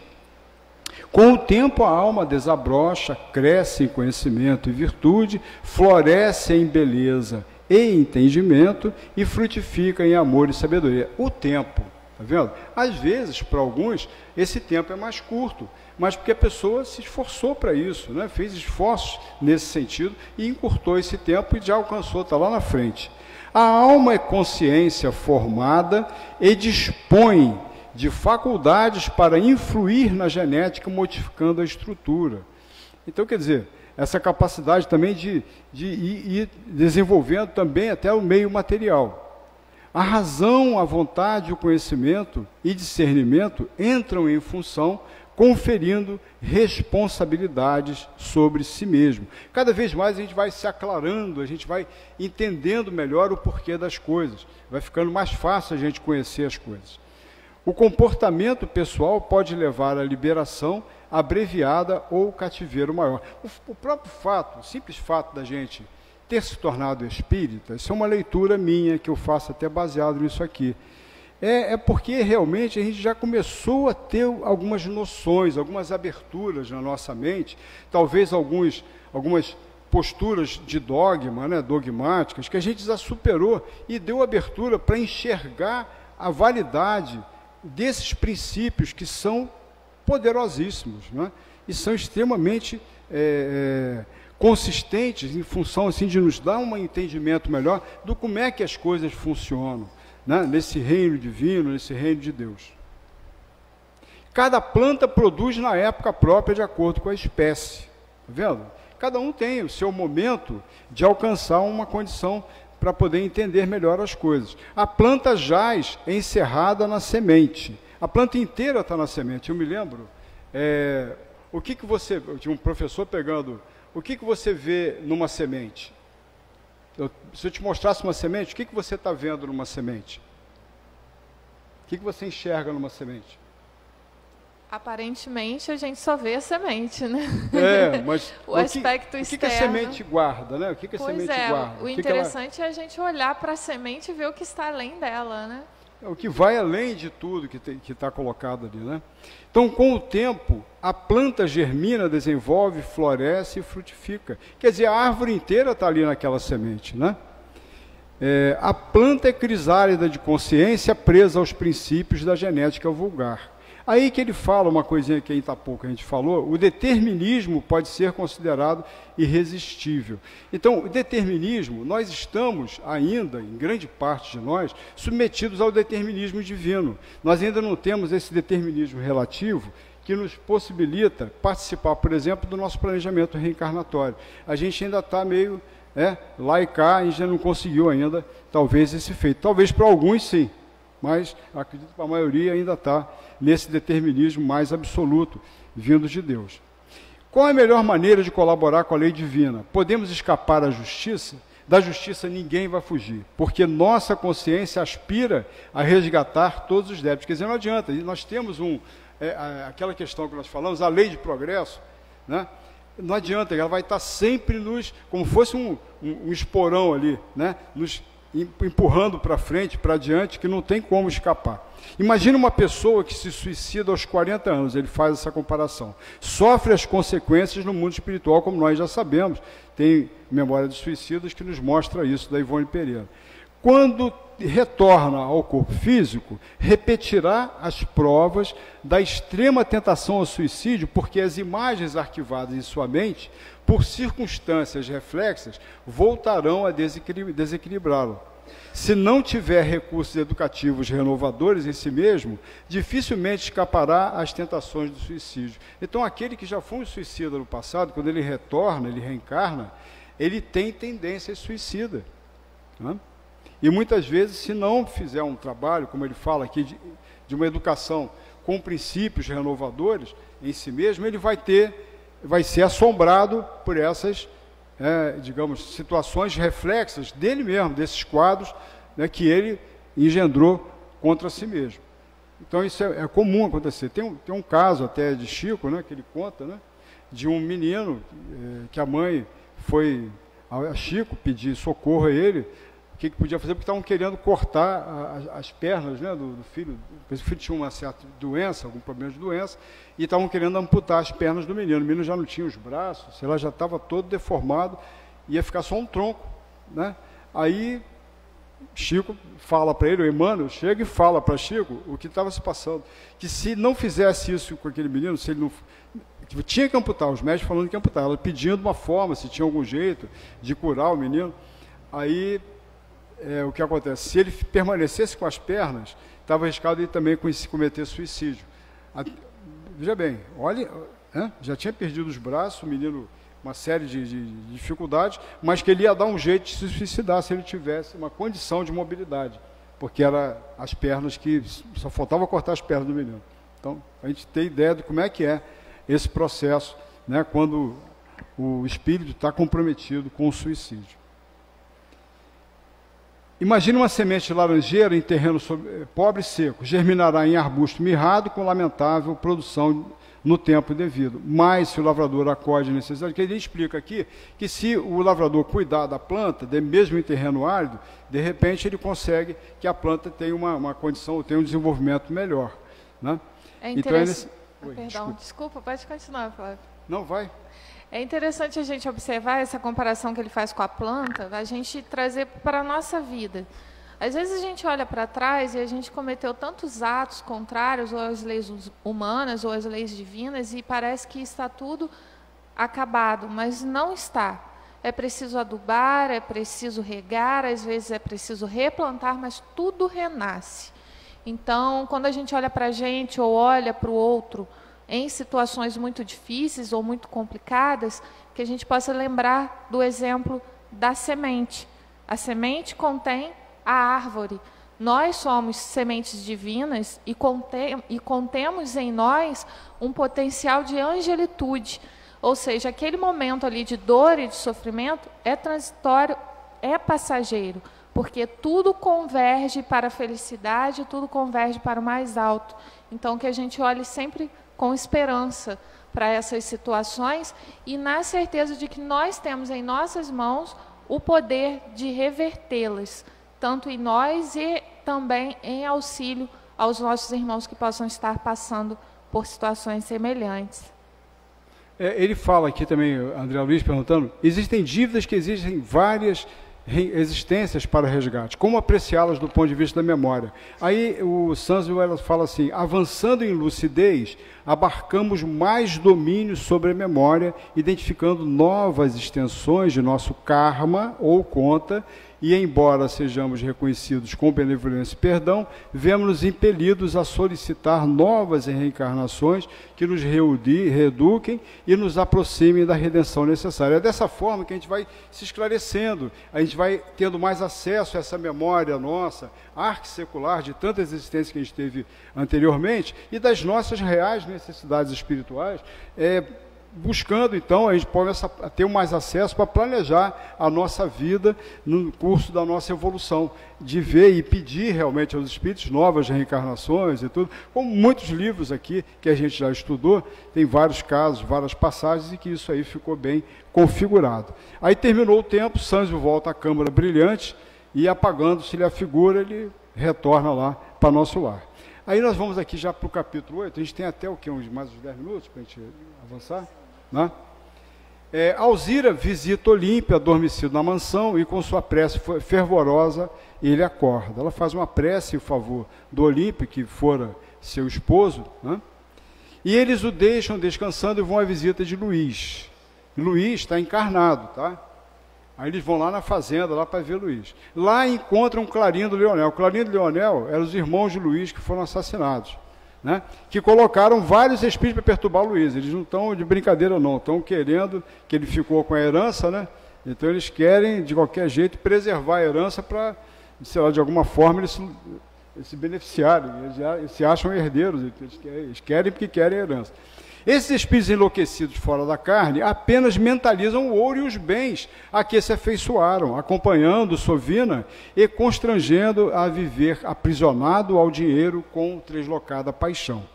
Com o tempo a alma desabrocha, cresce em conhecimento e virtude, floresce em beleza e entendimento e frutifica em amor e sabedoria. O tempo, tá vendo? Às vezes, para alguns, esse tempo é mais curto, mas porque a pessoa se esforçou para isso, né? Fez esforços nesse sentido e encurtou esse tempo e já alcançou, está lá na frente. A alma é consciência formada e dispõe de faculdades para influir na genética, modificando a estrutura. Então, quer dizer, essa capacidade também de ir desenvolvendo também até o meio material. A razão, a vontade, o conhecimento e discernimento entram em função, conferindo responsabilidades sobre si mesmo. Cada vez mais a gente vai se aclarando, a gente vai entendendo melhor o porquê das coisas. Vai ficando mais fácil a gente conhecer as coisas. O comportamento pessoal pode levar à liberação abreviada ou cativeiro maior. O próprio fato, o simples fato da gente ter se tornado espírita, isso é uma leitura minha, que eu faço até baseado nisso aqui. É porque realmente a gente já começou a ter algumas noções, algumas aberturas na nossa mente, talvez algumas posturas de dogma, né, dogmáticas, que a gente já superou e deu abertura para enxergar a validade desses princípios que são poderosíssimos, né, e são extremamente consistentes em função assim, de nos dar um entendimento melhor do como é que as coisas funcionam, né, nesse reino divino, nesse reino de Deus. Cada planta produz na época própria de acordo com a espécie. Tá vendo? Cada um tem o seu momento de alcançar uma condição para poder entender melhor as coisas. A planta jaz encerrada na semente. A planta inteira está na semente. Eu me lembro, o que você... Eu tinha um professor pegando... O que você vê numa semente? Se eu te mostrasse uma semente, o que você está vendo numa semente? O que você enxerga numa semente? Aparentemente, a gente só vê a semente, né? Mas o aspecto externo. O que a semente guarda, né? O que a semente guarda? O interessante é a gente olhar para a semente e ver o que está além dela, né? É o que vai além de tudo que está colocado ali, né? Então, com o tempo, a planta germina, desenvolve, floresce e frutifica. Quer dizer, a árvore inteira está ali naquela semente, né? A planta é crisálida de consciência presa aos princípios da genética vulgar. Aí que ele fala uma coisinha que ainda há pouco a gente falou, o determinismo pode ser considerado irresistível. Então, o determinismo, nós estamos ainda, em grande parte de nós, submetidos ao determinismo divino. Nós ainda não temos esse determinismo relativo que nos possibilita participar, por exemplo, do nosso planejamento reencarnatório. A gente ainda está meio lá e cá, a gente não conseguiu ainda, talvez, esse feito. Talvez para alguns, sim, mas acredito que a maioria ainda está nesse determinismo mais absoluto, vindo de Deus. Qual é a melhor maneira de colaborar com a lei divina? Podemos escapar à justiça? Da justiça ninguém vai fugir, porque nossa consciência aspira a resgatar todos os débitos. Quer dizer, não adianta, nós temos aquela questão que nós falamos, a lei de progresso, né? Não adianta, ela vai estar sempre como fosse um esporão ali, né? Nos empurrando para frente, para adiante, que não tem como escapar. Imagina uma pessoa que se suicida aos 40 anos, ele faz essa comparação. Sofre as consequências no mundo espiritual, como nós já sabemos. Tem Memória dos Suicidas que nos mostra isso, da Ivone Pereira. Quando retorna ao corpo físico, repetirá as provas da extrema tentação ao suicídio, porque as imagens arquivadas em sua mente, por circunstâncias reflexas, voltarão a desequilibrá-lo. Se não tiver recursos educativos renovadores em si mesmo, dificilmente escapará às tentações do suicídio. Então, aquele que já foi um suicida no passado, quando ele retorna, ele reencarna, ele tem tendência suicida, né? E muitas vezes, se não fizer um trabalho, como ele fala aqui, de uma educação com princípios renovadores em si mesmo, ele vai ser assombrado por essas, digamos, situações reflexas dele mesmo, desses quadros, né, que ele engendrou contra si mesmo. Então, isso é comum acontecer. Tem um caso até de Chico, né, que ele conta, né, de um menino que a mãe foi a Chico pedir socorro a ele. O que podia fazer? Porque estavam querendo cortar as pernas, né, do filho. O filho tinha uma certa doença, algum problema de doença, e estavam querendo amputar as pernas do menino. O menino já não tinha os braços, sei lá, já estava todo deformado, ia ficar só um tronco, né? Aí Chico fala para ele, o Emmanuel chega e fala para Chico o que estava se passando. Que se não fizesse isso com aquele menino, se ele não... Tinha que amputar, os médicos falando que ia amputar, ela pedindo uma forma, se tinha algum jeito de curar o menino. Aí... o que acontece? Se ele permanecesse com as pernas, estava arriscado ele também cometer suicídio. Veja bem, olha, já tinha perdido os braços, o menino, uma série de dificuldades, mas que ele ia dar um jeito de se suicidar se ele tivesse uma condição de mobilidade, porque eram as pernas que só faltava cortar as pernas do menino. Então, a gente tem ideia de como é que é esse processo, né, quando o espírito está comprometido com o suicídio. Imagine uma semente de laranjeira em terreno pobre e seco, germinará em arbusto mirrado com lamentável produção no tempo devido. Mas se o lavrador acorde a necessidade, que ele explica aqui, que se o lavrador cuidar da planta, mesmo em terreno árido, de repente ele consegue que a planta tenha uma condição, tenha um desenvolvimento melhor, né? É interessante. Então, perdão, desculpa, pode continuar, Flávio. Não, vai. É interessante a gente observar essa comparação que ele faz com a planta, a gente trazer para a nossa vida. Às vezes a gente olha para trás e a gente cometeu tantos atos contrários ou às leis humanas ou às leis divinas e parece que está tudo acabado, mas não está. É preciso adubar, é preciso regar, às vezes é preciso replantar, mas tudo renasce. Então, quando a gente olha para a gente ou olha para o outro, em situações muito difíceis ou muito complicadas, que a gente possa lembrar do exemplo da semente. A semente contém a árvore. Nós somos sementes divinas e contemos em nós um potencial de angelitude. Ou seja, aquele momento ali de dor e de sofrimento é transitório, é passageiro, porque tudo converge para a felicidade, tudo converge para o mais alto. Então, que a gente olhe sempre com esperança para essas situações e na certeza de que nós temos em nossas mãos o poder de revertê-las, tanto em nós e também em auxílio aos nossos irmãos que possam estar passando por situações semelhantes. Ele fala aqui também, André Luiz perguntando, existem dívidas que existem várias existências para resgate, como apreciá-las do ponto de vista da memória. Aí o Sanzio fala assim, avançando em lucidez, abarcamos mais domínio sobre a memória, identificando novas extensões de nosso karma ou conta, e embora sejamos reconhecidos com benevolência e perdão, vemos-nos impelidos a solicitar novas reencarnações que nos reeduquem e nos aproximem da redenção necessária. É dessa forma que a gente vai se esclarecendo, a gente vai tendo mais acesso a essa memória nossa, arque-secular, de tantas existências que a gente teve anteriormente, e das nossas reais necessidades espirituais, buscando, então, a gente começa a ter mais acesso para planejar a nossa vida no curso da nossa evolução, de ver e pedir realmente aos espíritos novas reencarnações e tudo, como muitos livros aqui que a gente já estudou, tem vários casos, várias passagens, e que isso aí ficou bem configurado. Aí terminou o tempo, Sanzio volta à câmara brilhante, e apagando-se-lhe a figura, ele retorna lá para nosso lar. Aí nós vamos aqui já para o capítulo 8, a gente tem até o quê? Mais uns 10 minutos para a gente avançar? Né? Alzira visita Olímpio, adormecido na mansão, e com sua prece fervorosa, ele acorda. Ela faz uma prece em favor do Olímpio, que fora seu esposo, né? E eles o deixam descansando e vão à visita de Luiz. Luiz está encarnado, tá? Aí eles vão lá na fazenda, lá para ver Luiz. Lá encontram Clarindo e Leonel. Clarindo e Leonel eram os irmãos de Luiz que foram assassinados, né? Que colocaram vários espíritos para perturbar Luiz. Eles não estão de brincadeira não, estão querendo, que ele ficou com a herança, né? Então eles querem, de qualquer jeito, preservar a herança para, sei lá, de alguma forma eles se beneficiarem. Eles se acham herdeiros, eles querem porque querem a herança. Esses espíritos enlouquecidos fora da carne apenas mentalizam o ouro e os bens a que se afeiçoaram, acompanhando Sovina e constrangendo a viver aprisionado ao dinheiro com deslocada paixão.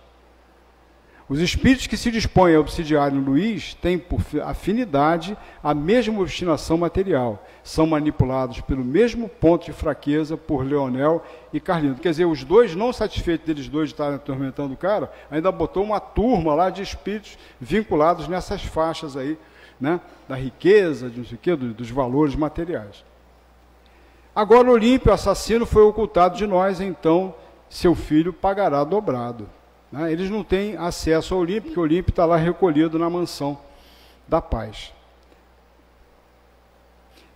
Os espíritos que se dispõem a obsidiarem Luiz têm por afinidade a mesma obstinação material. São manipulados pelo mesmo ponto de fraqueza por Leonel e Carlindo. Quer dizer, os dois, não satisfeitos deles dois de estarem atormentando o cara, ainda botou uma turma lá de espíritos vinculados nessas faixas aí, né? Da riqueza, de não sei o quê, dos valores materiais. Agora Olímpio, assassino, foi ocultado de nós, então seu filho pagará dobrado. Eles não têm acesso ao Olímpio, porque o Olímpio está lá recolhido na mansão da paz.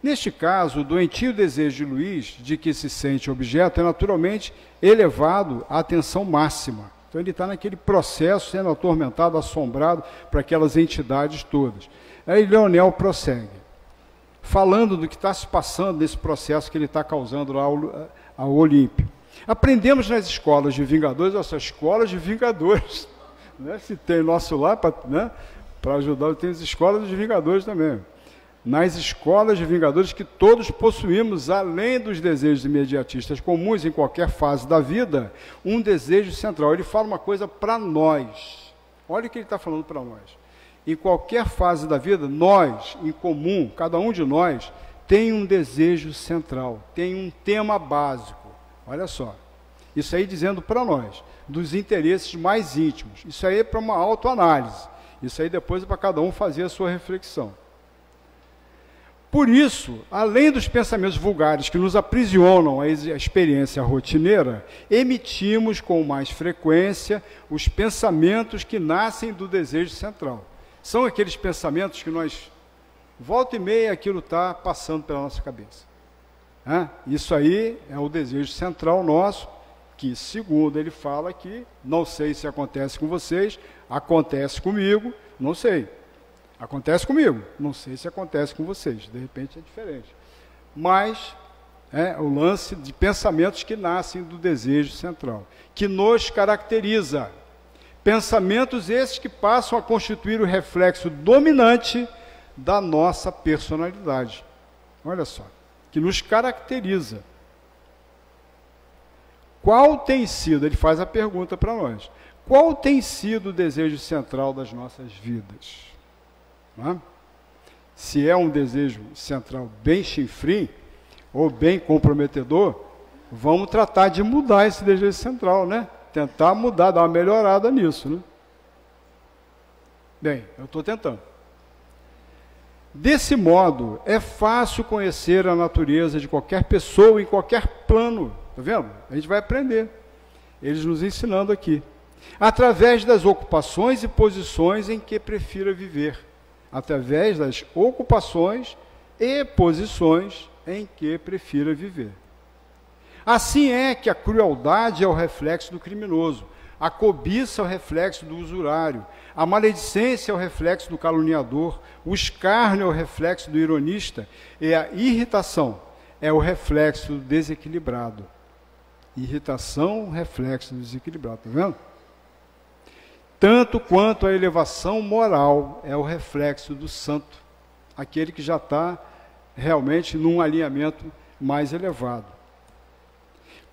Neste caso, o doentio desejo de Luiz, de que se sente objeto, é naturalmente elevado à atenção máxima. Então ele está naquele processo, sendo atormentado, assombrado por aquelas entidades todas. Aí Leonel prossegue, falando do que está se passando nesse processo que ele está causando lá ao Olímpio. Aprendemos nas escolas de vingadores, essas escolas de vingadores, né? Se tem nosso lá, né? Para ajudar, tem as escolas de vingadores também. Nas escolas de vingadores que todos possuímos, além dos desejos imediatistas comuns em qualquer fase da vida, um desejo central. Ele fala uma coisa para nós. Olha o que ele está falando para nós. Em qualquer fase da vida, nós, em comum, cada um de nós, tem um desejo central, tem um tema básico. Olha só, isso aí dizendo para nós, dos interesses mais íntimos. Isso aí é para uma autoanálise. Isso aí depois é para cada um fazer a sua reflexão. Por isso, além dos pensamentos vulgares que nos aprisionam à experiência rotineira, emitimos com mais frequência os pensamentos que nascem do desejo central. São aqueles pensamentos que nós, volta e meia, aquilo está passando pela nossa cabeça. Isso aí é o desejo central nosso, que, segundo ele fala aqui, não sei se acontece com vocês, acontece comigo, não sei. Acontece comigo, não sei se acontece com vocês, de repente é diferente. Mas É o lance de pensamentos que nascem do desejo central, que nos caracteriza. Pensamentos esses que passam a constituir o reflexo dominante da nossa personalidade. Olha só, que nos caracteriza. Qual tem sido, ele faz a pergunta para nós, qual tem sido o desejo central das nossas vidas? Não é? Se é um desejo central bem chinfrim, ou bem comprometedor, vamos tratar de mudar esse desejo central, né? Tentar mudar, dar uma melhorada nisso, né? Bem, eu estou tentando. Desse modo, é fácil conhecer a natureza de qualquer pessoa em qualquer plano. Está vendo? A gente vai aprender. Eles nos ensinando aqui. Através das ocupações e posições em que prefira viver. Através das ocupações e posições em que prefira viver. Assim é que a crueldade é o reflexo do criminoso, a cobiça é o reflexo do usurário, a maledicência é o reflexo do caluniador, o escárnio é o reflexo do ironista e a irritação é o reflexo do desequilibrado. Irritação, reflexo do desequilibrado, está vendo? Tanto quanto a elevação moral é o reflexo do santo, aquele que já está realmente num alinhamento mais elevado.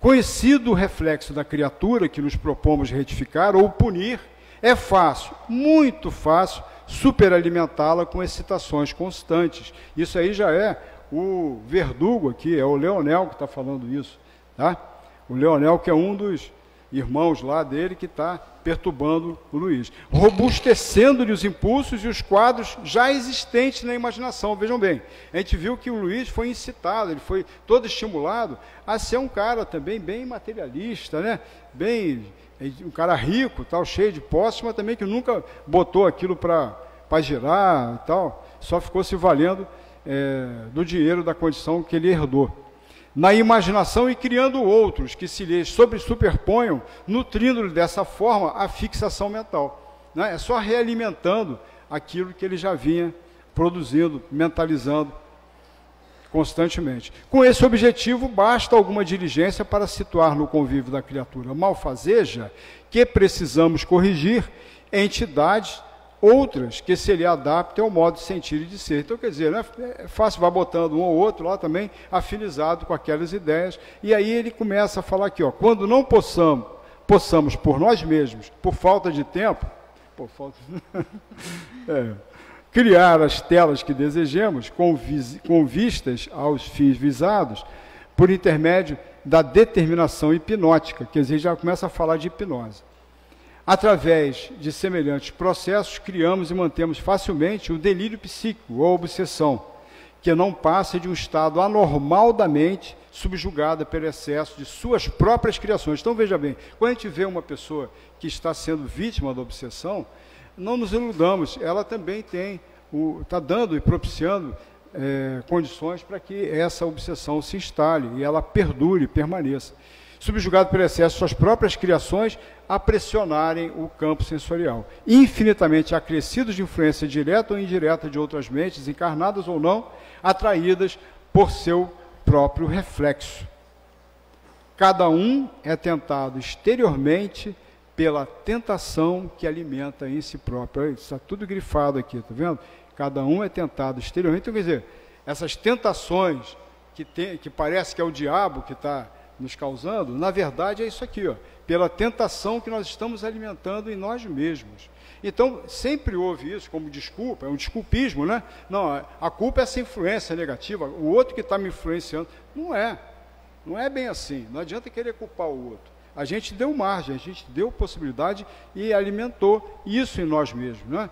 Conhecido o reflexo da criatura que nos propomos retificar ou punir, é fácil, muito fácil, superalimentá-la com excitações constantes. Isso aí já é o verdugo aqui, é o Leonel que está falando isso, tá? O Leonel, que é um dos irmãos lá dele, que está perturbando o Luiz, robustecendo-lhe os impulsos e os quadros já existentes na imaginação. Vejam bem, a gente viu que o Luiz foi incitado, ele foi todo estimulado a ser um cara também bem materialista, né? Bem, um cara rico, tal, cheio de posses, mas também que nunca botou aquilo para girar e tal, só ficou se valendo do dinheiro, da condição que ele herdou. Na imaginação e criando outros que se lhes superponham, nutrindo-lhe dessa forma a fixação mental. Né? É só realimentando aquilo que ele já vinha produzindo, mentalizando constantemente. Com esse objetivo, basta alguma diligência para situar no convívio da criatura malfazeja que precisamos corrigir entidades outras que se lhe adaptem ao modo de sentir e de ser. Então, quer dizer, né, é fácil, vai botando um ou outro lá também, afinizado com aquelas ideias, e aí ele começa a falar aqui, ó, quando não possamos por nós mesmos, por falta de tempo, criar as telas que desejemos, com vistas aos fins visados, por intermédio da determinação hipnótica, quer dizer, já começa a falar de hipnose. Através de semelhantes processos, criamos e mantemos facilmente o delírio psíquico ou obsessão, que não passa de um estado anormal da mente, subjugada pelo excesso de suas próprias criações. Então, veja bem, quando a gente vê uma pessoa que está sendo vítima da obsessão, não nos iludamos, ela também está dando e propiciando condições para que essa obsessão se instale e ela perdure, permaneça. Subjugado pelo excesso de suas próprias criações a pressionarem o campo sensorial, infinitamente acrescidos de influência direta ou indireta de outras mentes, encarnadas ou não, atraídas por seu próprio reflexo. Cada um é tentado exteriormente pela tentação que alimenta em si próprio. Está tudo grifado aqui, está vendo? Cada um é tentado exteriormente. Então, quer dizer, essas tentações que parece que é o diabo que está nos causando, na verdade é isso aqui, ó, pela tentação que nós estamos alimentando em nós mesmos. Então, sempre houve isso como desculpa, é um desculpismo, né? Não, a culpa é essa influência negativa, o outro que está me influenciando. Não é bem assim, não adianta querer culpar o outro. A gente deu margem, a gente deu possibilidade e alimentou isso em nós mesmos, né?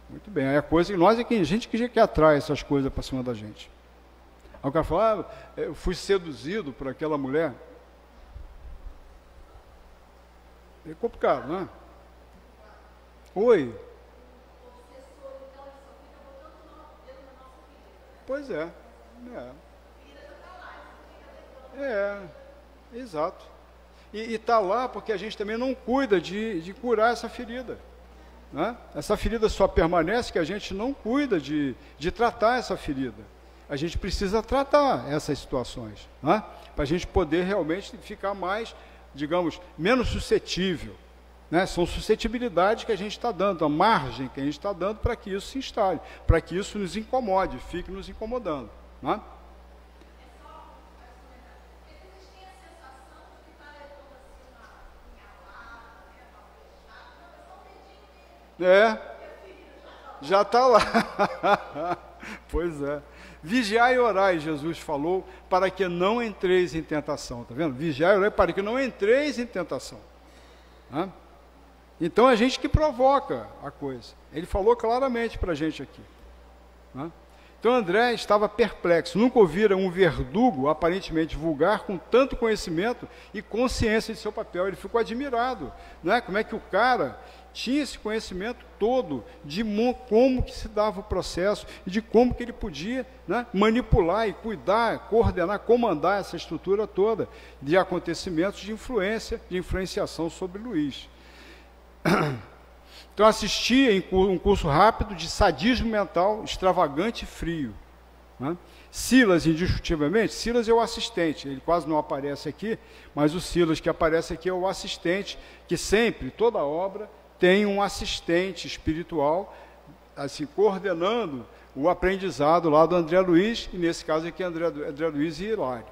Muito bem, aí a coisa que nós é que a gente que atrai essas coisas para cima da gente. Aí o cara fala, eu fui seduzido por aquela mulher. É complicado, não é? Oi. Pois é. Exato. E está lá porque a gente também não cuida de curar essa ferida. Né? Essa ferida só permanece que a gente não cuida de tratar essa ferida. a gente precisa tratar essas situações, né? Para a gente poder realmente ficar mais, digamos, menos suscetível, né? São suscetibilidades que a gente está dando, a margem que a gente está dando para que isso se instale, para que isso nos incomode, fique nos incomodando, né? Já está lá. Pois é. Vigiai e orai, Jesus falou, para que não entreis em tentação. Está vendo? Vigiai e orai para que não entreis em tentação. Né? Então, a gente que provoca a coisa. Ele falou claramente para a gente aqui. Né? Então, André estava perplexo. Nunca ouvira um verdugo, aparentemente vulgar, com tanto conhecimento e consciência de seu papel. Ele ficou admirado. Né? Como é que o cara tinha esse conhecimento todo de como que se dava o processo e de como que ele podia, né, manipular e cuidar, coordenar, comandar essa estrutura toda de acontecimentos de influência, de influenciação sobre Luís. Então, assistia em um curso rápido de sadismo mental, extravagante e frio. Né? Silas, indiscutivelmente, Silas é o assistente, ele quase não aparece aqui, mas o Silas que aparece aqui é o assistente, que sempre, toda obra, tem um assistente espiritual, assim, coordenando o aprendizado lá do André Luiz, e nesse caso aqui André Luiz e Hilário.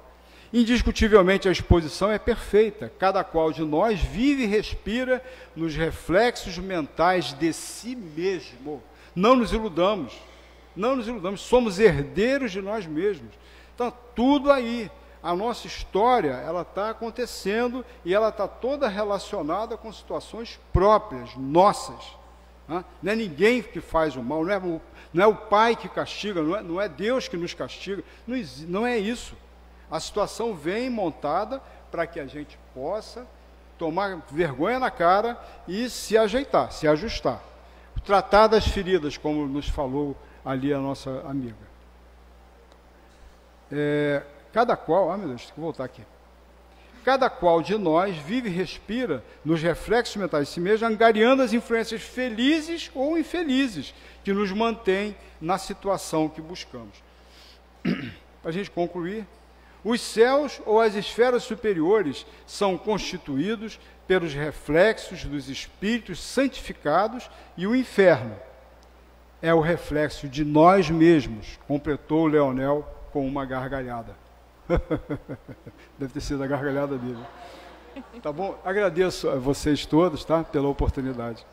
Indiscutivelmente a exposição é perfeita, cada qual de nós vive e respira nos reflexos mentais de si mesmo. Não nos iludamos, somos herdeiros de nós mesmos. Então, tudo aí. A nossa história, ela está acontecendo e ela está toda relacionada com situações próprias, nossas. Né? Não é ninguém que faz o mal, não é o pai que castiga, não é Deus que nos castiga, não é isso. A situação vem montada para que a gente possa tomar vergonha na cara e se ajeitar, se ajustar. Tratar das feridas, como nos falou ali a nossa amiga. Cada qual, meu Deus, vou voltar aqui. Cada qual de nós vive e respira nos reflexos mentais de si mesmo, angariando as influências felizes ou infelizes que nos mantêm na situação que buscamos. Para a gente concluir, os céus ou as esferas superiores são constituídos pelos reflexos dos espíritos santificados e o inferno é o reflexo de nós mesmos, completou o Leonel com uma gargalhada. Deve ter sido a gargalhada dele. Tá bom? Agradeço a vocês todos, tá? Pela oportunidade.